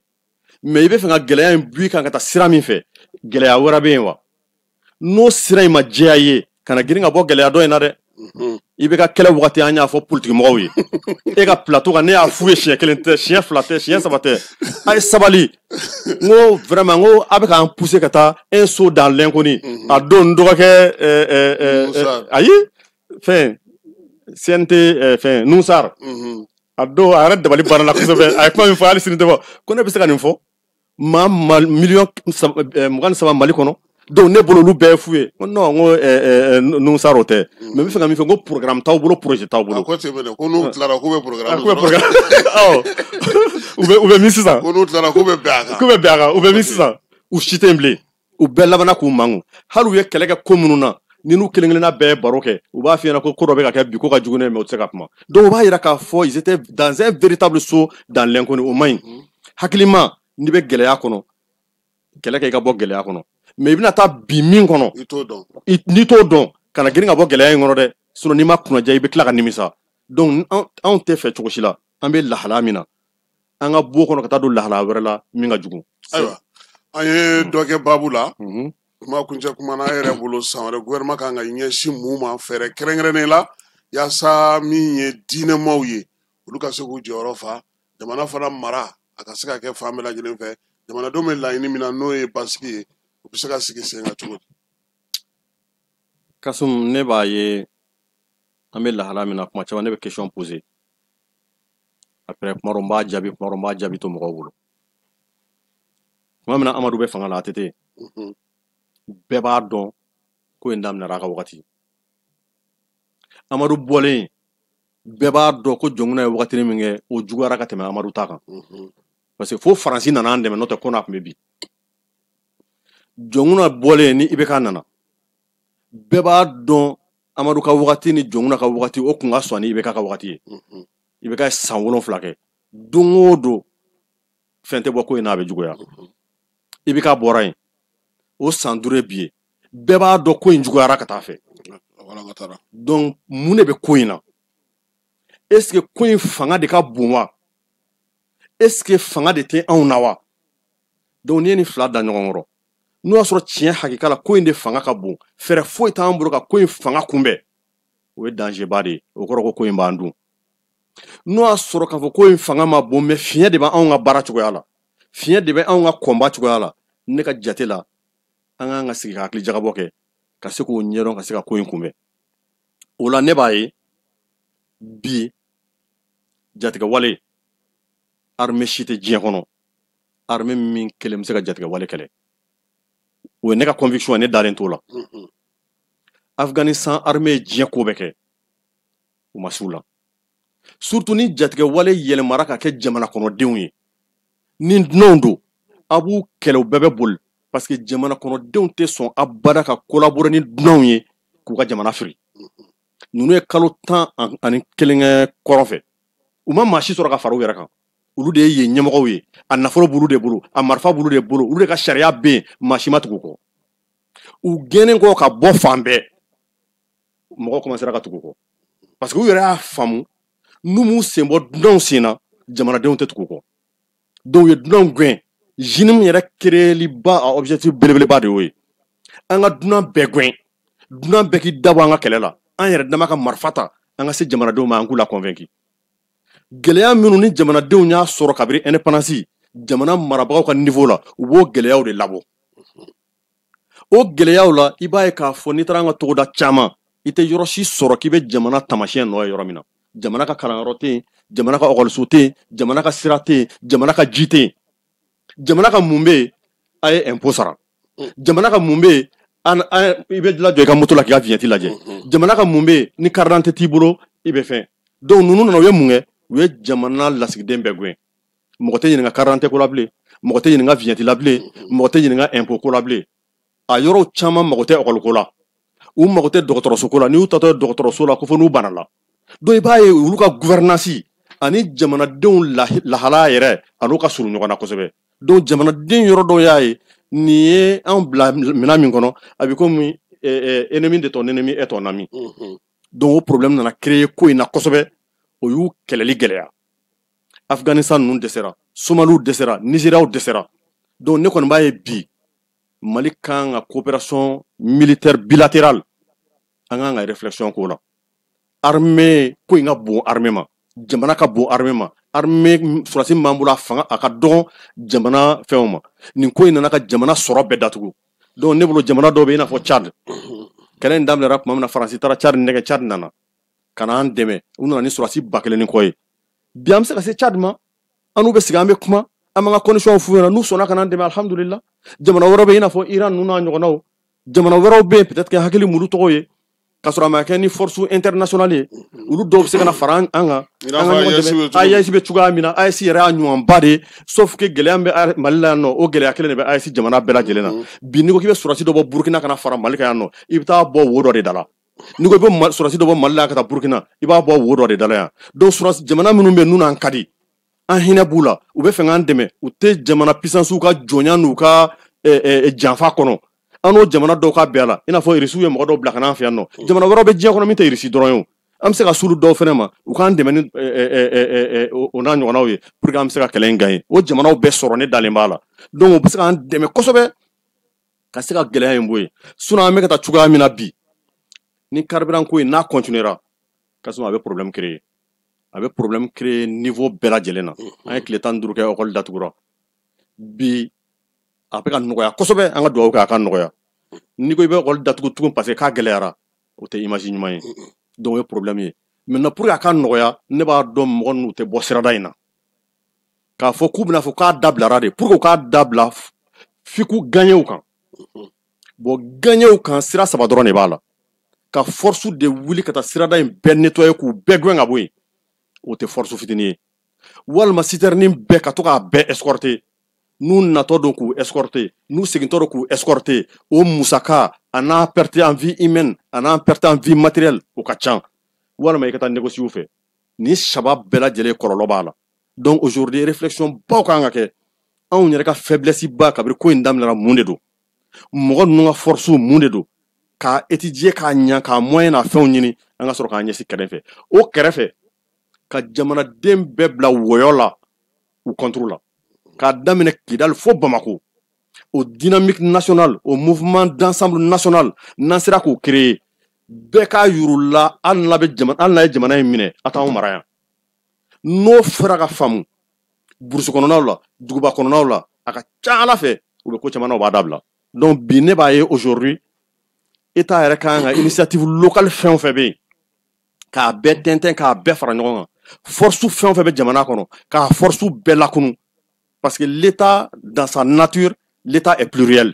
mais i bɛ fɛ ka gɛlɛya in b'i kan ka taa sira min fɛ gɛlɛya wɛrɛ bɛ yen wa n'o sira in ma diya i ye kana girin ka bɔ gɛlɛya dɔ in na dɛ i bɛ ka kɛlɛ wagati an y'a fɔ politique mɔgɔw ye e ka plateau kan ne y'a f'u ye siɲɛ 1 tɛ siɲɛ 2 tɛ siɲɛ 3 tɛ a ye sabali n ko vraiment n ko a bɛ k'an pousser ka taa un saut dans l'inconnu a don n dɔgɔkɛ ayi fɛn CNT fɛn Nusar a don a yɛrɛ dabali banna la kosɛbɛ a ye kuma min fɔ hali sini tɛ fɔ ko ne bɛ se ka nin fɔ maa miliyɔn 23 Mali kɔnɔ donc ne bolo olu bɛɛ fu ye non n ko Nusar o tɛ mais n bɛ fɛ ka min fɔ n ko programme t'aw bolo projet t'aw bolo ko n'u tilara k'u bɛ programme u bɛ min sisan ko n'u tilara k'u bɛ bɛn a kan u bɛ min sisan u si tɛ yen bilen u bɛɛ labanna k'u mangun hali u ye kɛlɛ kɛ ko minnu na ni n'u kelen kelenna bɛɛ baro kɛ u b'a f'i ɲɛna ko dɔ bɛ ka kɛ bi ko ka jugu ne mais u tɛ se ka kuma donc u b'a yira k'a fɔ ils étaient dans un véritable saut dans l'inconnu o man ɲi hakilima n'i bɛ gɛlɛya kɔnɔ kɛlɛ kɛ i ka bɔ gɛlɛya kɔnɔ mais i bɛna taa bi min kɔnɔ n'i t'o dɔn kana girin ka bɔ gɛlɛya in kɔnɔ dɛ sinon n'i ma kunnaja i bɛ tila ka nimisa donc anw tɛ fɛ cogo si la an bɛ lahalaya min na an ka bɔ kɔnɔ ka taa don lahalaya wɛrɛ la min ka jugu ayiwa an ye dɔ kɛ baabu la kuma kuncɛ kuma na yɛrɛ bolo san wɛrɛ gouvernement kan ka ɲɛsin mun ma fɛɛrɛ kɛrɛnkɛrɛnnen la yaasa min ye diinɛmaw ye olu ka se k'u jɔyɔrɔ fa jamana fana mara a ka se ka kɛ fan bɛɛ lajɛlen fɛ jamanadenw bɛ laɲini min na n'o ye basigi ye u bɛ se ka sigi sen kan cogo di Kasum ne b'a ye an bɛ lahala min na kuma caman ne bɛ question poser après kuma dɔ n b'a jaabi kuma dɔ n b'a jaabi to mɔgɔw bolo tuma min na Amadu bɛ fanga la a tɛ ten bɛɛ b'a dɔn ko in daminɛra a ka wagati Amadu bɔlen bɛɛ b'a dɔn ko Jɔnkuna ye wagatinin min kɛ o juguyara ka tɛmɛ Amadu ta kan parce que fo faransi nana an dɛmɛ n'o tɛ ko n'a kun bɛ bi jɔnkuna bɔlen ni IBK nana bɛɛ b'a dɔn Amadu ka wagati ni jɔnkuna ka wagati o kun ka sɔn ni IBK ka wagati ye IBK ye san 7 kɛ don o don fɛn tɛ bɔ ko in na a bɛ juguya IBK bɔra yen o san 5 ye bi ye bɛɛ b'a dɔn ko in juguyara ka taa fɛ donc mun de bɛ ko in na est-ce que ko in fanga de ka bon wa est-ce que fanga de tɛ anw na wa donc n'i ye nin fila da ɲɔgɔn kɔrɔ n'o y'a sɔrɔ tiɲɛ hakika la ko in de fanga ka bon fɛɛrɛ foyi t'an bolo ka ko in fanga kunbɛn o ye danger ba de ye o kɔrɔ ko in b'an dun n'o y'a sɔrɔ k'a fɔ ko in fanga ma bon mais fiɲɛ de b'anw ka baara cogoya la fiɲɛ de bɛ anw ka kɔnba cogoya la ne ka jate la an k'an ka sigi ka hakili jagabɔ kɛ ka se k'o ɲɛdɔn ka se ka ko in kunbɛn o la ne b'a ye bi jatigɛ wale armée si tɛ diɲɛ kɔnɔ armée min kelen bɛ se ka jatigɛ wale kɛlɛ o ye ne ka conviction ne dalen t'o la Afghanistan armée ye diɲɛ ko bɛɛ kɛ u ma s'u la surtout ni jatigɛ wale yɛlɛmara ka kɛ jamana kɔnɔdenw ye ni dunanw don a b'u kɛlɛ u bɛɛ bɛ boli parce que jamana kɔnɔdenw tɛ sɔn abada ka collaborer ni dunanw ye k'u ka jamana firi ninnu ye kalo 11 kɛ kɔrɔn fɛ u ma maa si sɔrɔ ka fara u yɛrɛ kan olu de ye yen ɲɛmɔgɔw ye a nafolo b'olu de bolo a marifa b'olu de bolo olu de ka sariya bɛ yen maa si ma tugu kɔ u gɛnnen kɔ ka bɔ fan bɛɛ mɔgɔw commencera ka tugu kɔ parce que u yɛrɛ y'a faamu n'u m'u sen bɔ dunanw sen na jamanadenw tɛ tugu kɔ donc u ye dunanw gɛn JINIM yɛrɛ créeliba a objectif belebeleba de y'o ye an ka dunan bɛɛ gɛn dunan bɛɛ k'i dabɔ an ka kɛlɛ la an yɛrɛ dama ka marifa ta an ka se jamanadenw ma an k'u la convaincre gɛlɛya minnu ni jamanadenw y'a sɔrɔ kabiri indépendance jamana marabagaw ka niveau la u b'o gɛlɛyaw de labɔ o gɛlɛyaw la i b'a ye k'a fɔ n'i taara an ka togoda caman i tɛ yɔrɔ si sɔrɔ k'i bɛ jamana taamasiyɛn nɔ ye yɔrɔ min na jamana ka kalanyɔrɔ tɛ yen jamana ka ɔkɔliso tɛ yen jamana ka sira tɛ yen jamana ka ji tɛ yen jamana ka mun bɛ yen a ye impôt sara jamana ka mun bɛ yen i bɛ lajɔ i ka moto la k'i ka vignette lajɛ jamana ka mun bɛ yen ni carte d'identité t'i bolo i bɛ fɛn donc ninnu nana u ye mun kɛ u ye jamana lasigiden bɛɛ gɛn mɔgɔ tɛ ɲininka carte d'identité ko la bilen mɔgɔ tɛ ɲininka vignette la bilen mɔgɔ tɛ ɲininka impôt ko la bilen a yɔrɔw caman mago tɛ ɔkɔliko la u mago tɛ dɔgɔtɔrɔso ko la n'i y'u tatɔ dɔgɔtɔrɔso la ko fɔ n'u bana la donc i b'a ye olu ka gouvernance ani jamanadenw lahalaya yɛrɛ an'u ka surun ɲɔgɔn na kosɛbɛ donc jamanaden yɔrɔ dɔw y'a ye nin ye anw bila minɛn min kɔnɔ a bɛ komi ennemi de ton ennemi est ton ami donc o problème nana créer ko in na kosɛbɛ o y'u kɛlɛli gɛlɛya Afghanistan ninnu dɛsɛra Somaliw dɛsɛra Nigériaw dɛsɛra donc ne kɔni b'a ye bi Mali kan ka coopération militaire bilatérale an kan ka réflexion k'o la armée ko in ka bon armée ma jamana ka bon armée ma armée surasi min b'an bolo a fanga a ka dɔgɔn jamana fɛnw ma nin ko in nana ka jamana sɔrɔ bɛɛ datugu donc ne bolo jamana dɔw bɛ i n'a fɔ Tchad kɛlɛ in daminɛra tuma min na Faransi taara Tchad nɛgɛ Tchad nana ka na an dɛmɛ u nana ni surasi 1000 ni kɔ ye bi an bɛ se ka se Tchad ma an n'u bɛ sigi an bɛ kuma an b'an ka condition f'u ɲɛna n'u sɔnna ka n'an dɛmɛ alhamdulillah jamana wɛrɛw bɛ i n'a fɔ Iran ninnu n'a ɲɔgɔnnaw jamana wɛrɛw bɛ yen peut-être que hakili m'olu tɔgɔ ye k'a sɔrɔ a ma kɛ ni force internationale ye olu dɔw bɛ se ka na fara an kan an ka ɲɔgɔn dɛmɛ AES bɛ cogoya min na AES yɛrɛ y'a ɲumanba de ye sauf que gɛlɛya min bɛ Mali la yan nɔ o gɛlɛya kelen de bɛ AES jamana bɛɛ lajɛlen na bi n'i ko k'i bɛ surasi dɔ bɔ Burukina ka na fara Mali kan yan nɔ i bɛ taa bɔ wo dɔ de da la n'i ko i bɛ surasi dɔ bɔ Mali la ka taa Burukina i b'a bɔ wo dɔ de da la yan donc surasi jamana minnu bɛ yen n'u n'an ka di an hinɛ b'u la u bɛ fɛ k'an dɛmɛ u tɛ jamana puissance ka jɔnya n'u ka janfa kɔnɔ an n'o jamana dɔw ka bɛn a la i n'a fɔ irisiw ye mɔgɔ dɔw bila ka n'an fɛ yan nɔ jamana wɛrɛw bɛ diɲɛ kɔnɔ min tɛ irisi dɔrɔn ye an bɛ se ka s'olu dɔw fɛnɛ ma u k'an dɛmɛ ni o n'a ɲɔgɔnnaw ye pour que an bɛ se ka kɛlɛ in gagner o jamanaw bɛɛ sɔrɔ ne dalen b'a la donc u bɛ se k'an dɛmɛ kosɛbɛ ka se ka gɛlɛya in bɔ yen sinon an bɛ ka taa cogoya min na bi ni carburant ko in n'a continuera ka sɔrɔ a bɛ problème créer a bɛ problème créer niveau bɛɛ lajɛlen na an ye tile 15 kɛ école datugura bi a bɛ ka nɔgɔya kosɛbɛ an ka dugawu kɛ a ka nɔgɔya n'i ko i bɛ école datugu tugun parce que k'a gɛlɛyara o tɛ image ɲuman ye donc o ye problème ye maintenant pour que a ka nɔgɔya ne b'a dɔn mɔgɔ ninnu tɛ bɔ sirada in na k'a fɔ k'u bɛna fɔ k'a dabilara de pour que u k'a dabila f'i k'u gagner kan bon gagner kan sira 3 dɔrɔn de b'a la ka force de wuli ka taa sirada in bɛɛ nettoyer k'u bɛɛ gɛn ka bɔ yen o tɛ force fitinin ye walma citernin bɛɛ ka to k'a bɛɛ escorter n'u natɔ don k'u escorter n'u segintɔ don k'u escorter o musaka a n'a perte en vie humaine a n'a perte en vie matérielle o ka can walma i ka taa négocier u fɛ ni saba bɛɛ lajɛlen kɔlɔlɔ b'a la donc aujourd'hui réflexion baw kan ka kɛ anw yɛrɛ ka faiblesse ba kabiri ko in daminɛra mun de don mɔgɔ ninnu ka force mun de don k'a étudier k'a ɲa k'a moyen n'a fɛnw ɲini an ka sɔrɔ k'an ɲɛsin kɛrɛfɛ o kɛrɛfɛ ka jamanaden bɛɛ bila wɔyɔ la u contre la k'a daminɛ Kidal fo Bamako au dynamique nationale au mouvement d'ensemble national n'an sera k'o créer bɛɛ k'a yuru la hali n'a ye jamana in minɛ a t'anw mara yan n'o fɔra ka faamu burusi kɔnɔnaw la duguba kɔnɔnaw la a ka ca Ala fɛ u bɛ ko caman na u b'a dabila donc bi ne b'a ye aujourd'hui État yɛrɛ kan ka initiative locale fɛn o fɛn bɛ yen k'a bɛɛ tɛntɛn k'a bɛɛ fara ɲɔgɔn kan force fɛn o fɛn bɛ jamana kɔnɔ k'a force bɛɛ lakunu parce que l'État dans sa nature l'État est pluriel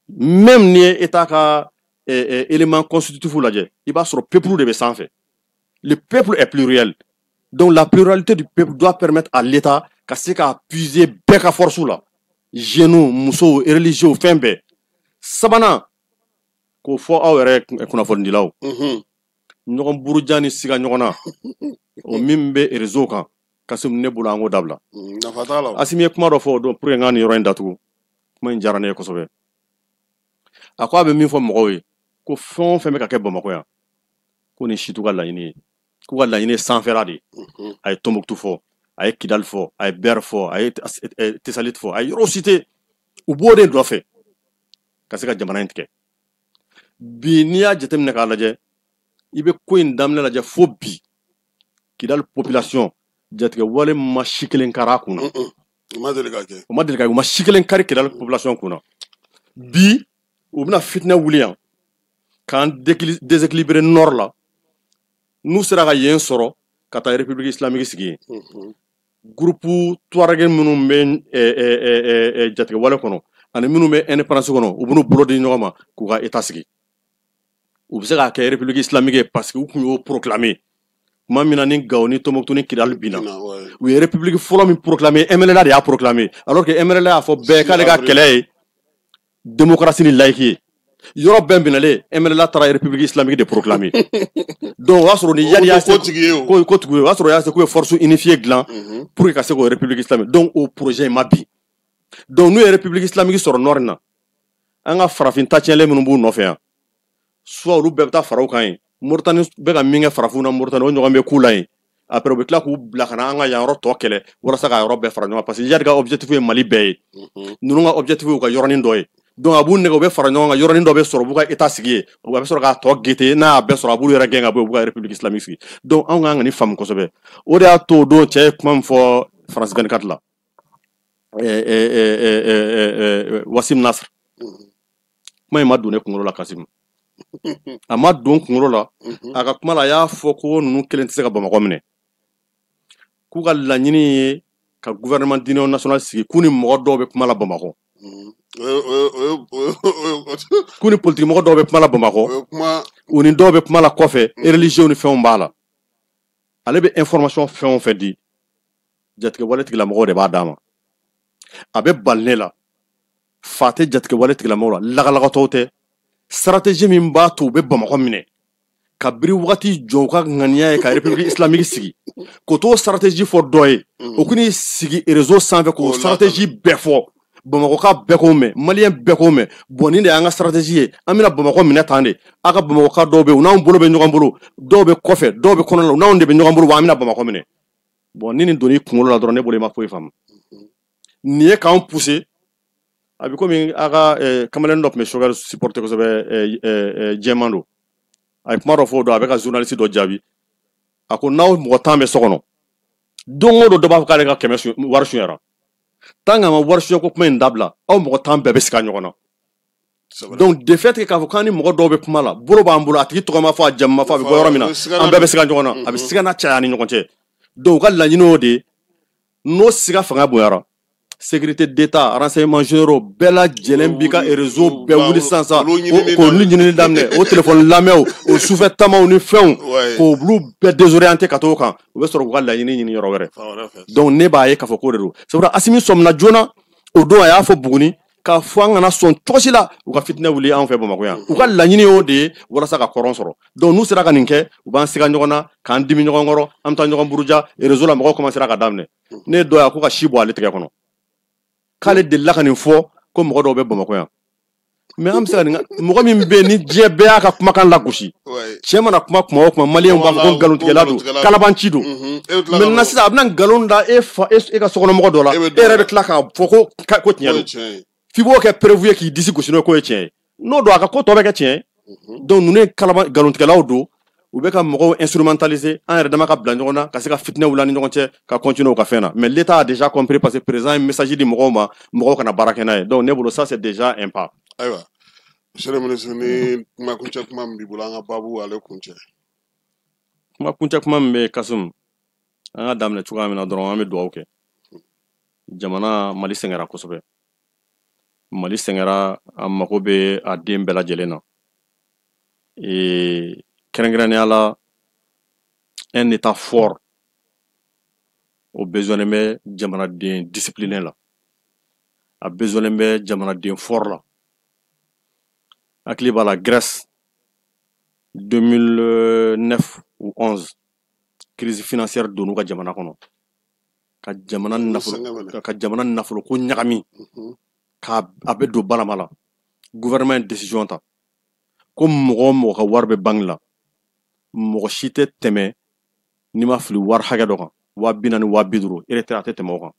même ni ye État ka élément constitutif lajɛ i b'a sɔrɔ peuple de bɛ sanfɛ le peuple est pluriel donc la pluralité du peuple doit permettre à l'État ka se k'a puiser bɛɛ ka force la jeunes musow religieux fɛn bɛɛ sabanan k'o fɔ aw yɛrɛ kunnafonidilaw ɲɔgɔn buruja ni siga ɲɔgɔn na o min bɛ réseau kan Kasimu ne bolo an k'o dabila Asimi ye kuma dɔ fɔ o don pour que n ka nin yɔrɔ in datugu kuma in diyara ne ye kosɛbɛ a ko a bɛ min fɔ mɔgɔw ye ko fɛn o fɛn bɛ ka kɛ Bamakɔ yan ko nin situ ka laɲini ye k'u ka laɲini ye sanfɛla de ye a ye Tombouctou fɔ a ye Kidal fɔ a ye Ber fɔ a ye Tessalit fɔ a ye yɔrɔw cité u b'o de nɔfɛ ka se ka jamana in tigɛ bi n'i y'a jateminɛ k'a lajɛ i bɛ ko in daminɛ lajɛ fo bi Kidal population jatigɛ wale ma si kelen kari a kunna o ma deli ka kɛ u ma si kelen kari Kidal population kunna bi u bɛna fitinɛ wuli yan k'an déséquilibrer nord la n'u sera ka yen sɔrɔ ka taa république islamique sigi yen groupe tuareg minnu bɛ jatigɛ wale kɔnɔ ani minnu bɛ indépendance kɔnɔ u b'u bolo di ɲɔgɔn ma k'u ka état sigi u bɛ se k'a kɛ république islamique ye parce que u tun y'o proclamer tuma min na ni Gao ni Tombouctou ni Kidal binna u ye république fɔlɔ min proclamer MLLA de y'a proclamer alors que MLLA y'a fɔ bɛɛ k'ale ka kɛlɛ ye démocratie ni laïcité ye yɔrɔ bɛɛ binalen MLLA taara république islamique de proclamer donc o y'a sɔrɔ ni yani y'a se ko tigi ye o y'a sɔrɔ y'a se k'u ye force unifiée dilan pour que ka se k'o république islamique donc o projet in ma bin donc n'u ye république islamique sɔrɔ nord in na an ka farafin tatiɲɛlen minnu b'u nɔfɛ yan soit olu bɛɛ bɛ taa faraw kan yen Mauritanie bɛ ka min kɛ farafinw na Mauritanie o ɲɔgɔn bɛ k'u la yen après u bɛ tila k'u bila ka na an ka yan yɔrɔ tɔ kɛlɛ walasa ka yɔrɔ bɛɛ fara ɲɔgɔn kan parce que Iyad ka objectif ye Mali bɛɛ ye ninnu ka objectif ye u ka yɔrɔnin dɔ ye donc a b'u nɛgɛ u bɛ fara ɲɔgɔn kan yɔrɔnin dɔ bɛ sɔrɔ u b'u ka état sigi yen a bɛ sɔrɔ k'a tɔ gete n'a y'a bɛɛ sɔrɔ a b'u yɛrɛ gɛn ka bɔ yen u b'u ka république islamique sigi donc anw kan ka nin faamu kosɛbɛ o de y'a to o don cɛ ye kuma min fɔ France 24 la Wassim Nasr kuma in ma don ne kunkolo la Kasimu a ma don kunkolo la a ka kuma la a y'a fɔ ko ninnu kelen tɛ se ka Bamakɔ minɛ k'u ka laɲini ye ka gouvernement d'union nationale sigi k'u ni mɔgɔ dɔw bɛ kuma la Bamakɔ k'u ni politique mɔgɔ dɔw bɛ kuma la Bamakɔ u ni dɔw bɛ kuma la kɔfɛ religieux ni fɛnw b'a la ale bɛ information fɛn o fɛn di jatigɛ wale tigilamɔgɔw de b'a d'a ma a bɛ bali ne la fa tɛ jatigɛ wale tigilamɔgɔw la lagalagatɔw tɛ stratégie min b'a to u bɛ Bamakɔ minɛ ka biri wagati jɔ u ka ŋaniya ye ka république islamique sigi k'o t'o stratégie fɔ dɔ ye o k'u sigi réseau sanfɛ k'o stratégie bɛɛ fɔ Bamakɔ ka bɛɛ k'o mɛn maliyɛn bɛɛ k'o mɛn bon nin de y'an ka stratégie ye an bɛna Bamakɔ minɛ tan de a ka Bamakɔ ka dɔw bɛ yen u n'anw bolo bɛ ɲɔgɔn bolo dɔw bɛ kɔfɛ dɔw bɛ kɔnɔ la u n'anw de bɛ ɲɔgɔn bolo wa an bɛna Bamakɔ minɛ bon ni nin donn'i kunkolo la dɔrɔn ne bolo i ma foyi faamu nin ye k'an pousser a bɛ komi a ka kamalen dɔ tun bɛ Choguel supporter kosɛbɛ jɛman don a ye kuma dɔ fɔ o don a bɛ ka journaliste dɔ jaabi a ko n'aw mɔgɔ 10 bɛ so kɔnɔ don o don dɔ b'a fɔ k'ale ka 100 wari suɲɛra tant que a ma wari suɲɛko kuma in dabila aw mɔgɔ 10 bɛɛ bɛ sigi a ɲɔgɔn na donc de fait k'a fɔ k'an ni mɔgɔ dɔw bɛ kuma la bolo b'an bolo a tigi tɔgɔ ma fɔ a jamu ma fɔ a bɛ bɔ yɔrɔ min na an bɛɛ bɛ sigi a ɲɔgɔn na a bɛ siga n'a caya ni ɲɔgɔn cɛ donc u ka laɲini o de ye n'o siga fanga bonyara sécurité d'état renseignements généraux bɛɛ lajɛlen b'i ka réseau bɛɛ wuli sisan k'olu ɲinini daminɛ o téléphone lamɛnw o sufɛ tamaw ni fɛnw k'olu bɛɛ désorienté ka t'o kan u bɛ sɔrɔ k'u ka laɲini ɲini yɔrɔ wɛrɛ donc ne b'a ye k'a fɔ k'o de don sabula Asimi sɔmina joona o don a y'a fɔ Buguni k'a fɔ an kana sɔn cogo si la u ka fitinɛ wuli anw fɛ Bamakɔ yan u ka laɲini y'o de ye walasa ka kɔrɔn sɔrɔ donc n'u sera ka nin kɛ u b'an siga ɲɔgɔn na k'an dimi ɲɔgɔn kɔrɔ an bɛ taa ɲɔgɔn buruja réseau la mɔgɔw commencera ka daminɛ ne dɔ y'a ko ka si bɔ ale tɛgɛ kɔnɔ k'ale delila ka nin fɔ ko mɔgɔ dɔw bɛ Bamakɔ yan mais an bɛ se ka nin mɔgɔ min bɛ yen ni diɲɛ bɛɛ y'a ka kumakan lagosi cɛ mana kuma o kuma maliyɛnw b'a fɔ ko nkalontigɛla don kalabanci don maintenant sisan a bɛna nkalon da e ka sokɔnɔmɔgɔ dɔ la e yɛrɛ bɛ tila k'a fɔ ko tiɲɛ don f'i b'o kɛ preuve ye k'i disi gosi n'o k'o ye tiɲɛ ye n'o don a ka ko tɔ bɛ kɛ tiɲɛ ye donc ninnu ye nkalontigɛlaw don u bɛ ka mɔgɔw instrumentaliser an yɛrɛ dama ka bila ɲɔgɔn na ka se ka fitinɛ wuli ni ɲɔgɔn cɛ ka continuer u ka fɛn na mais l'état a déjà compris parce que président ye message di mɔgɔw ma mɔgɔw kana baara kɛ n'a ye donc ne bolo ça c'est déjà un pas. Ayiwa monsieur le ministre ni kuma kuncɛ kuma min b'i bolo an ka baabu ale kuncɛ. kuma kuncɛ kuma min bɛ Kasum an ka daminɛ cogoya min na dɔrɔn an bɛ dugawu kɛ jamana Mali sɛgɛnra kosɛbɛ Mali sɛgɛnra a mago bɛ a den bɛɛ lajɛlen na kɛrɛnkɛrɛnnenya la un état fort o besoin bɛ jamanaden discipliné la a besoin bɛ jamanaden fort la hakili b'a la Grèce 2009 ou 11 crise financière donn'u ka jamana kɔnɔ ka jamana nafolo ko ɲagami a bɛ don balama la gouvernement ye décision ta ko mɔgɔ o mɔgɔ ka wari bɛ banque la mɔgɔ si tɛ tɛmɛ n'i ma fili wari hakɛ dɔ kan 40,000 50,000 retraite a tɛ tɛmɛ o kan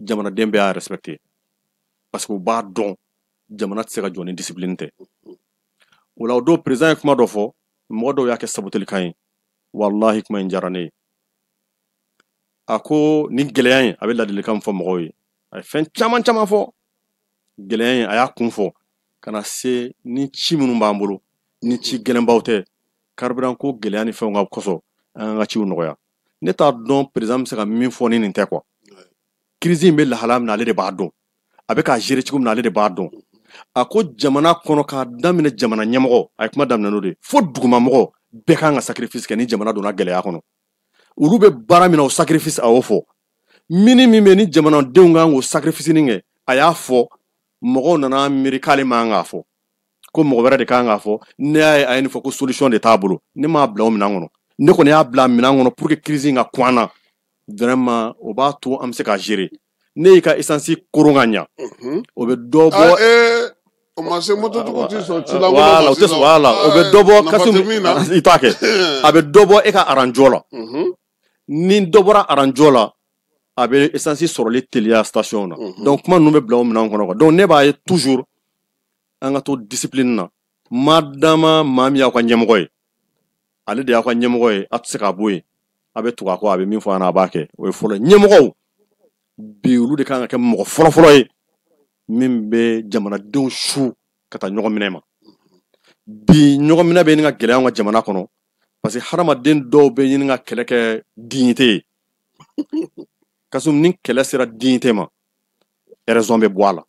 jamanaden bɛɛ y'a respecté parce que u b'a dɔn jamana tɛ se ka jɔ ni discipline tɛ o la o don président ye kuma dɔ fɔ mɔgɔ dɔw y'a kɛ sabotelikan ye wallahi kuma in diyara ne ye a ko ni gɛlɛya in a bɛ ladilikan fɔ mɔgɔw ye a ye fɛn caman caman fɔ gɛlɛya in a y'a kun fɔ ka na se ni ci minnu b'an bolo ni ci gɛlɛnbaw tɛ carburant ko gɛlɛya ni fɛnw ka kɔsɔ an ka ciw nɔgɔya ne t'a dɔn président bɛ se ka min fɔ ni nin tɛ quoi crise in bɛ lahala min na ale de b'a dɔn a bɛ k'a gérer cogo min na ale de b'a dɔn a ko jamana kɔnɔ k'a daminɛ jamana ɲɛmɔgɔ a ye kuma daminɛ n'o de ye fo dugumamɔgɔ bɛɛ kan ka sacrifice kɛ ni jamana donna gɛlɛya kɔnɔ olu bɛ baara min na o sacrifice a y'o fɔ min bɛ ni jamanadenw kan k'o sacrifice kɛ a y'a fɔ mɔgɔw nana miiri k'ale man k'a fɔ ko mɔgɔ wɛrɛ de kan k'a fɔ ne y'a ye a ye nin fɔ ko solution de t'a bolo ne m'a bila o minɛn kɔnɔ ne kɔni y'a bila minɛn kɔnɔ pour que crise in ka kun an na vraiment o b'a to an bɛ se k'a gérer ne y'i ka essence koron ka ɲa o bɛ dɔ bɔ o ma se moto tigiw tɛ sɔn ci la voilà o tɛ sɔn voilà o bɛ dɔ bɔ Kasum i t'a kɛ a bɛ dɔ bɔ e ka aranjɔ la ni dɔ bɔra aranjɔ la a bɛ essence sɔrɔli teliya station na donc kuma ninnu bɛ bila o minɛn kɔnɔ quoi donc ne b'a ye toujours an ka to discipline na madama maa min y'aw ka ɲɛmɔgɔ ye ale de y'aw ka ɲɛmɔgɔ ye a tɛ se k'a bɔ yen a bɛ tugu a kɔ a bɛ min fɔ a ɲɛna a b'a kɛ o ye fɔlɔ ɲɛmɔgɔw bi olu de kan ka kɛ mɔgɔ fɔlɔfɔlɔ ye min bɛ jamanadenw su ka taa ɲɔgɔn minɛ ma bi ɲɔgɔn minɛ bɛ ɲini ka gɛlɛya an ka jamana kɔnɔ parce que hadamaden dɔw bɛ ɲini ka kɛlɛ kɛ dignité ye Kasum ni kɛlɛ sera dignité ma raison bɛ bɔ a la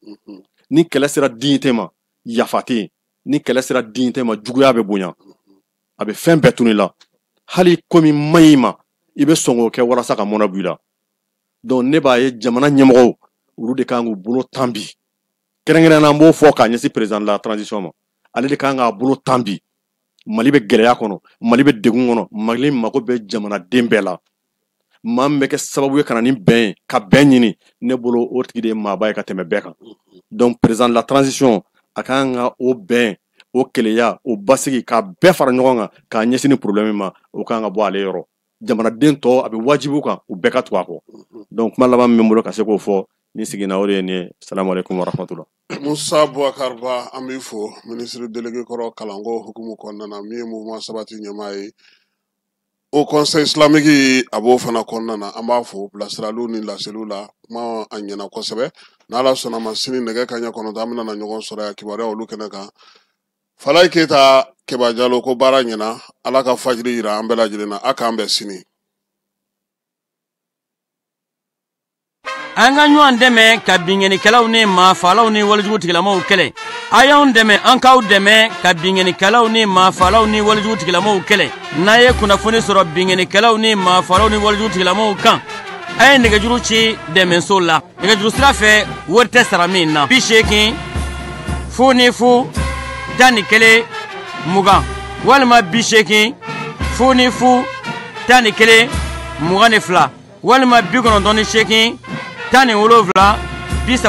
ni kɛlɛ sera dignité ma yafa tɛ yen ni kɛlɛ sera dignité ma juguya bɛ bonya a bɛ fɛn bɛɛ tunu i la hali ko min man ɲi ma i bɛ sɔn k'o kɛ walasa ka mɔnɛ bɔ i la donc ne b'a ye jamana ɲɛmɔgɔw olu de kan k'u bolo tan bi kɛrɛnkɛrɛnnenya an b'o fɔ k'a ɲɛsin président de la transition ma ale de kan k'a bolo tan bi Mali bɛ gɛlɛya kɔnɔ Mali bɛ degun kɔnɔ Mali mago bɛ jamanaden bɛɛ la maa min bɛ kɛ sababu ye ka na ni bɛn ye ka bɛn ɲini ne bolo o tigi de ye maaba ye ka tɛmɛ bɛɛ kan donc président de la transition a kan ka o bɛn o keleya o basigi ka bɛɛ fara ɲɔgɔn kan k'a ɲɛsin ni problème ma o kan ka bɔ ale yɔrɔ jamanaden tɔ a bɛ wajibu kan u bɛɛ ka tugu a kɔ donc kuma laban min bɛ n bolo ka se k'o fɔ ni siginna o de ye nin ye salamu aleykum wa rahmatulah. Musa Boubacar Ba an b'i fo ministre délégué kɔrɔ kalanko hukumu kɔnɔna na min ye mouvement sabati ɲɛmaa ye o conseil islamique a b'o fana kɔnɔna na an b'a fo bilasiraliw ni laseliw la kuma a ɲɛna kosɛbɛ n'ala sɔnna ma sini nɛgɛ kaɲɛ 9 an bɛna ɲɔgɔn sɔrɔ yan kibaruya olu kɛnɛ kan Falaye Keyita Keba Jalo ko baara ɲɛna ala ka fajiri yira an bɛɛ lajɛlen na a k'an bɛn sini. an ka ɲɔgɔn dɛmɛ ka bingenikɛlaw ni maafalaw ni walijugutigilamɔgɔw kɛlɛ. A y'anw dɛmɛ an k'aw dɛmɛ ka bingenikɛlaw ni maafalaw ni walijugutigilamɔgɔw kɛlɛ. N'a ye kunnafoni sɔrɔ bingenikɛlaw ni maafalaw ni walijugutigilamɔgɔw kan, a ye nɛgɛjuru ci dɛmɛso la. Nɛgɛjuru sira fɛ wari tɛ sara min na. 80 00 11 20 walima 80 00 11 22 walima 98 17 36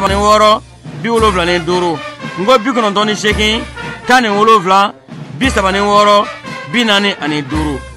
75. Ngo 98 17 36 45.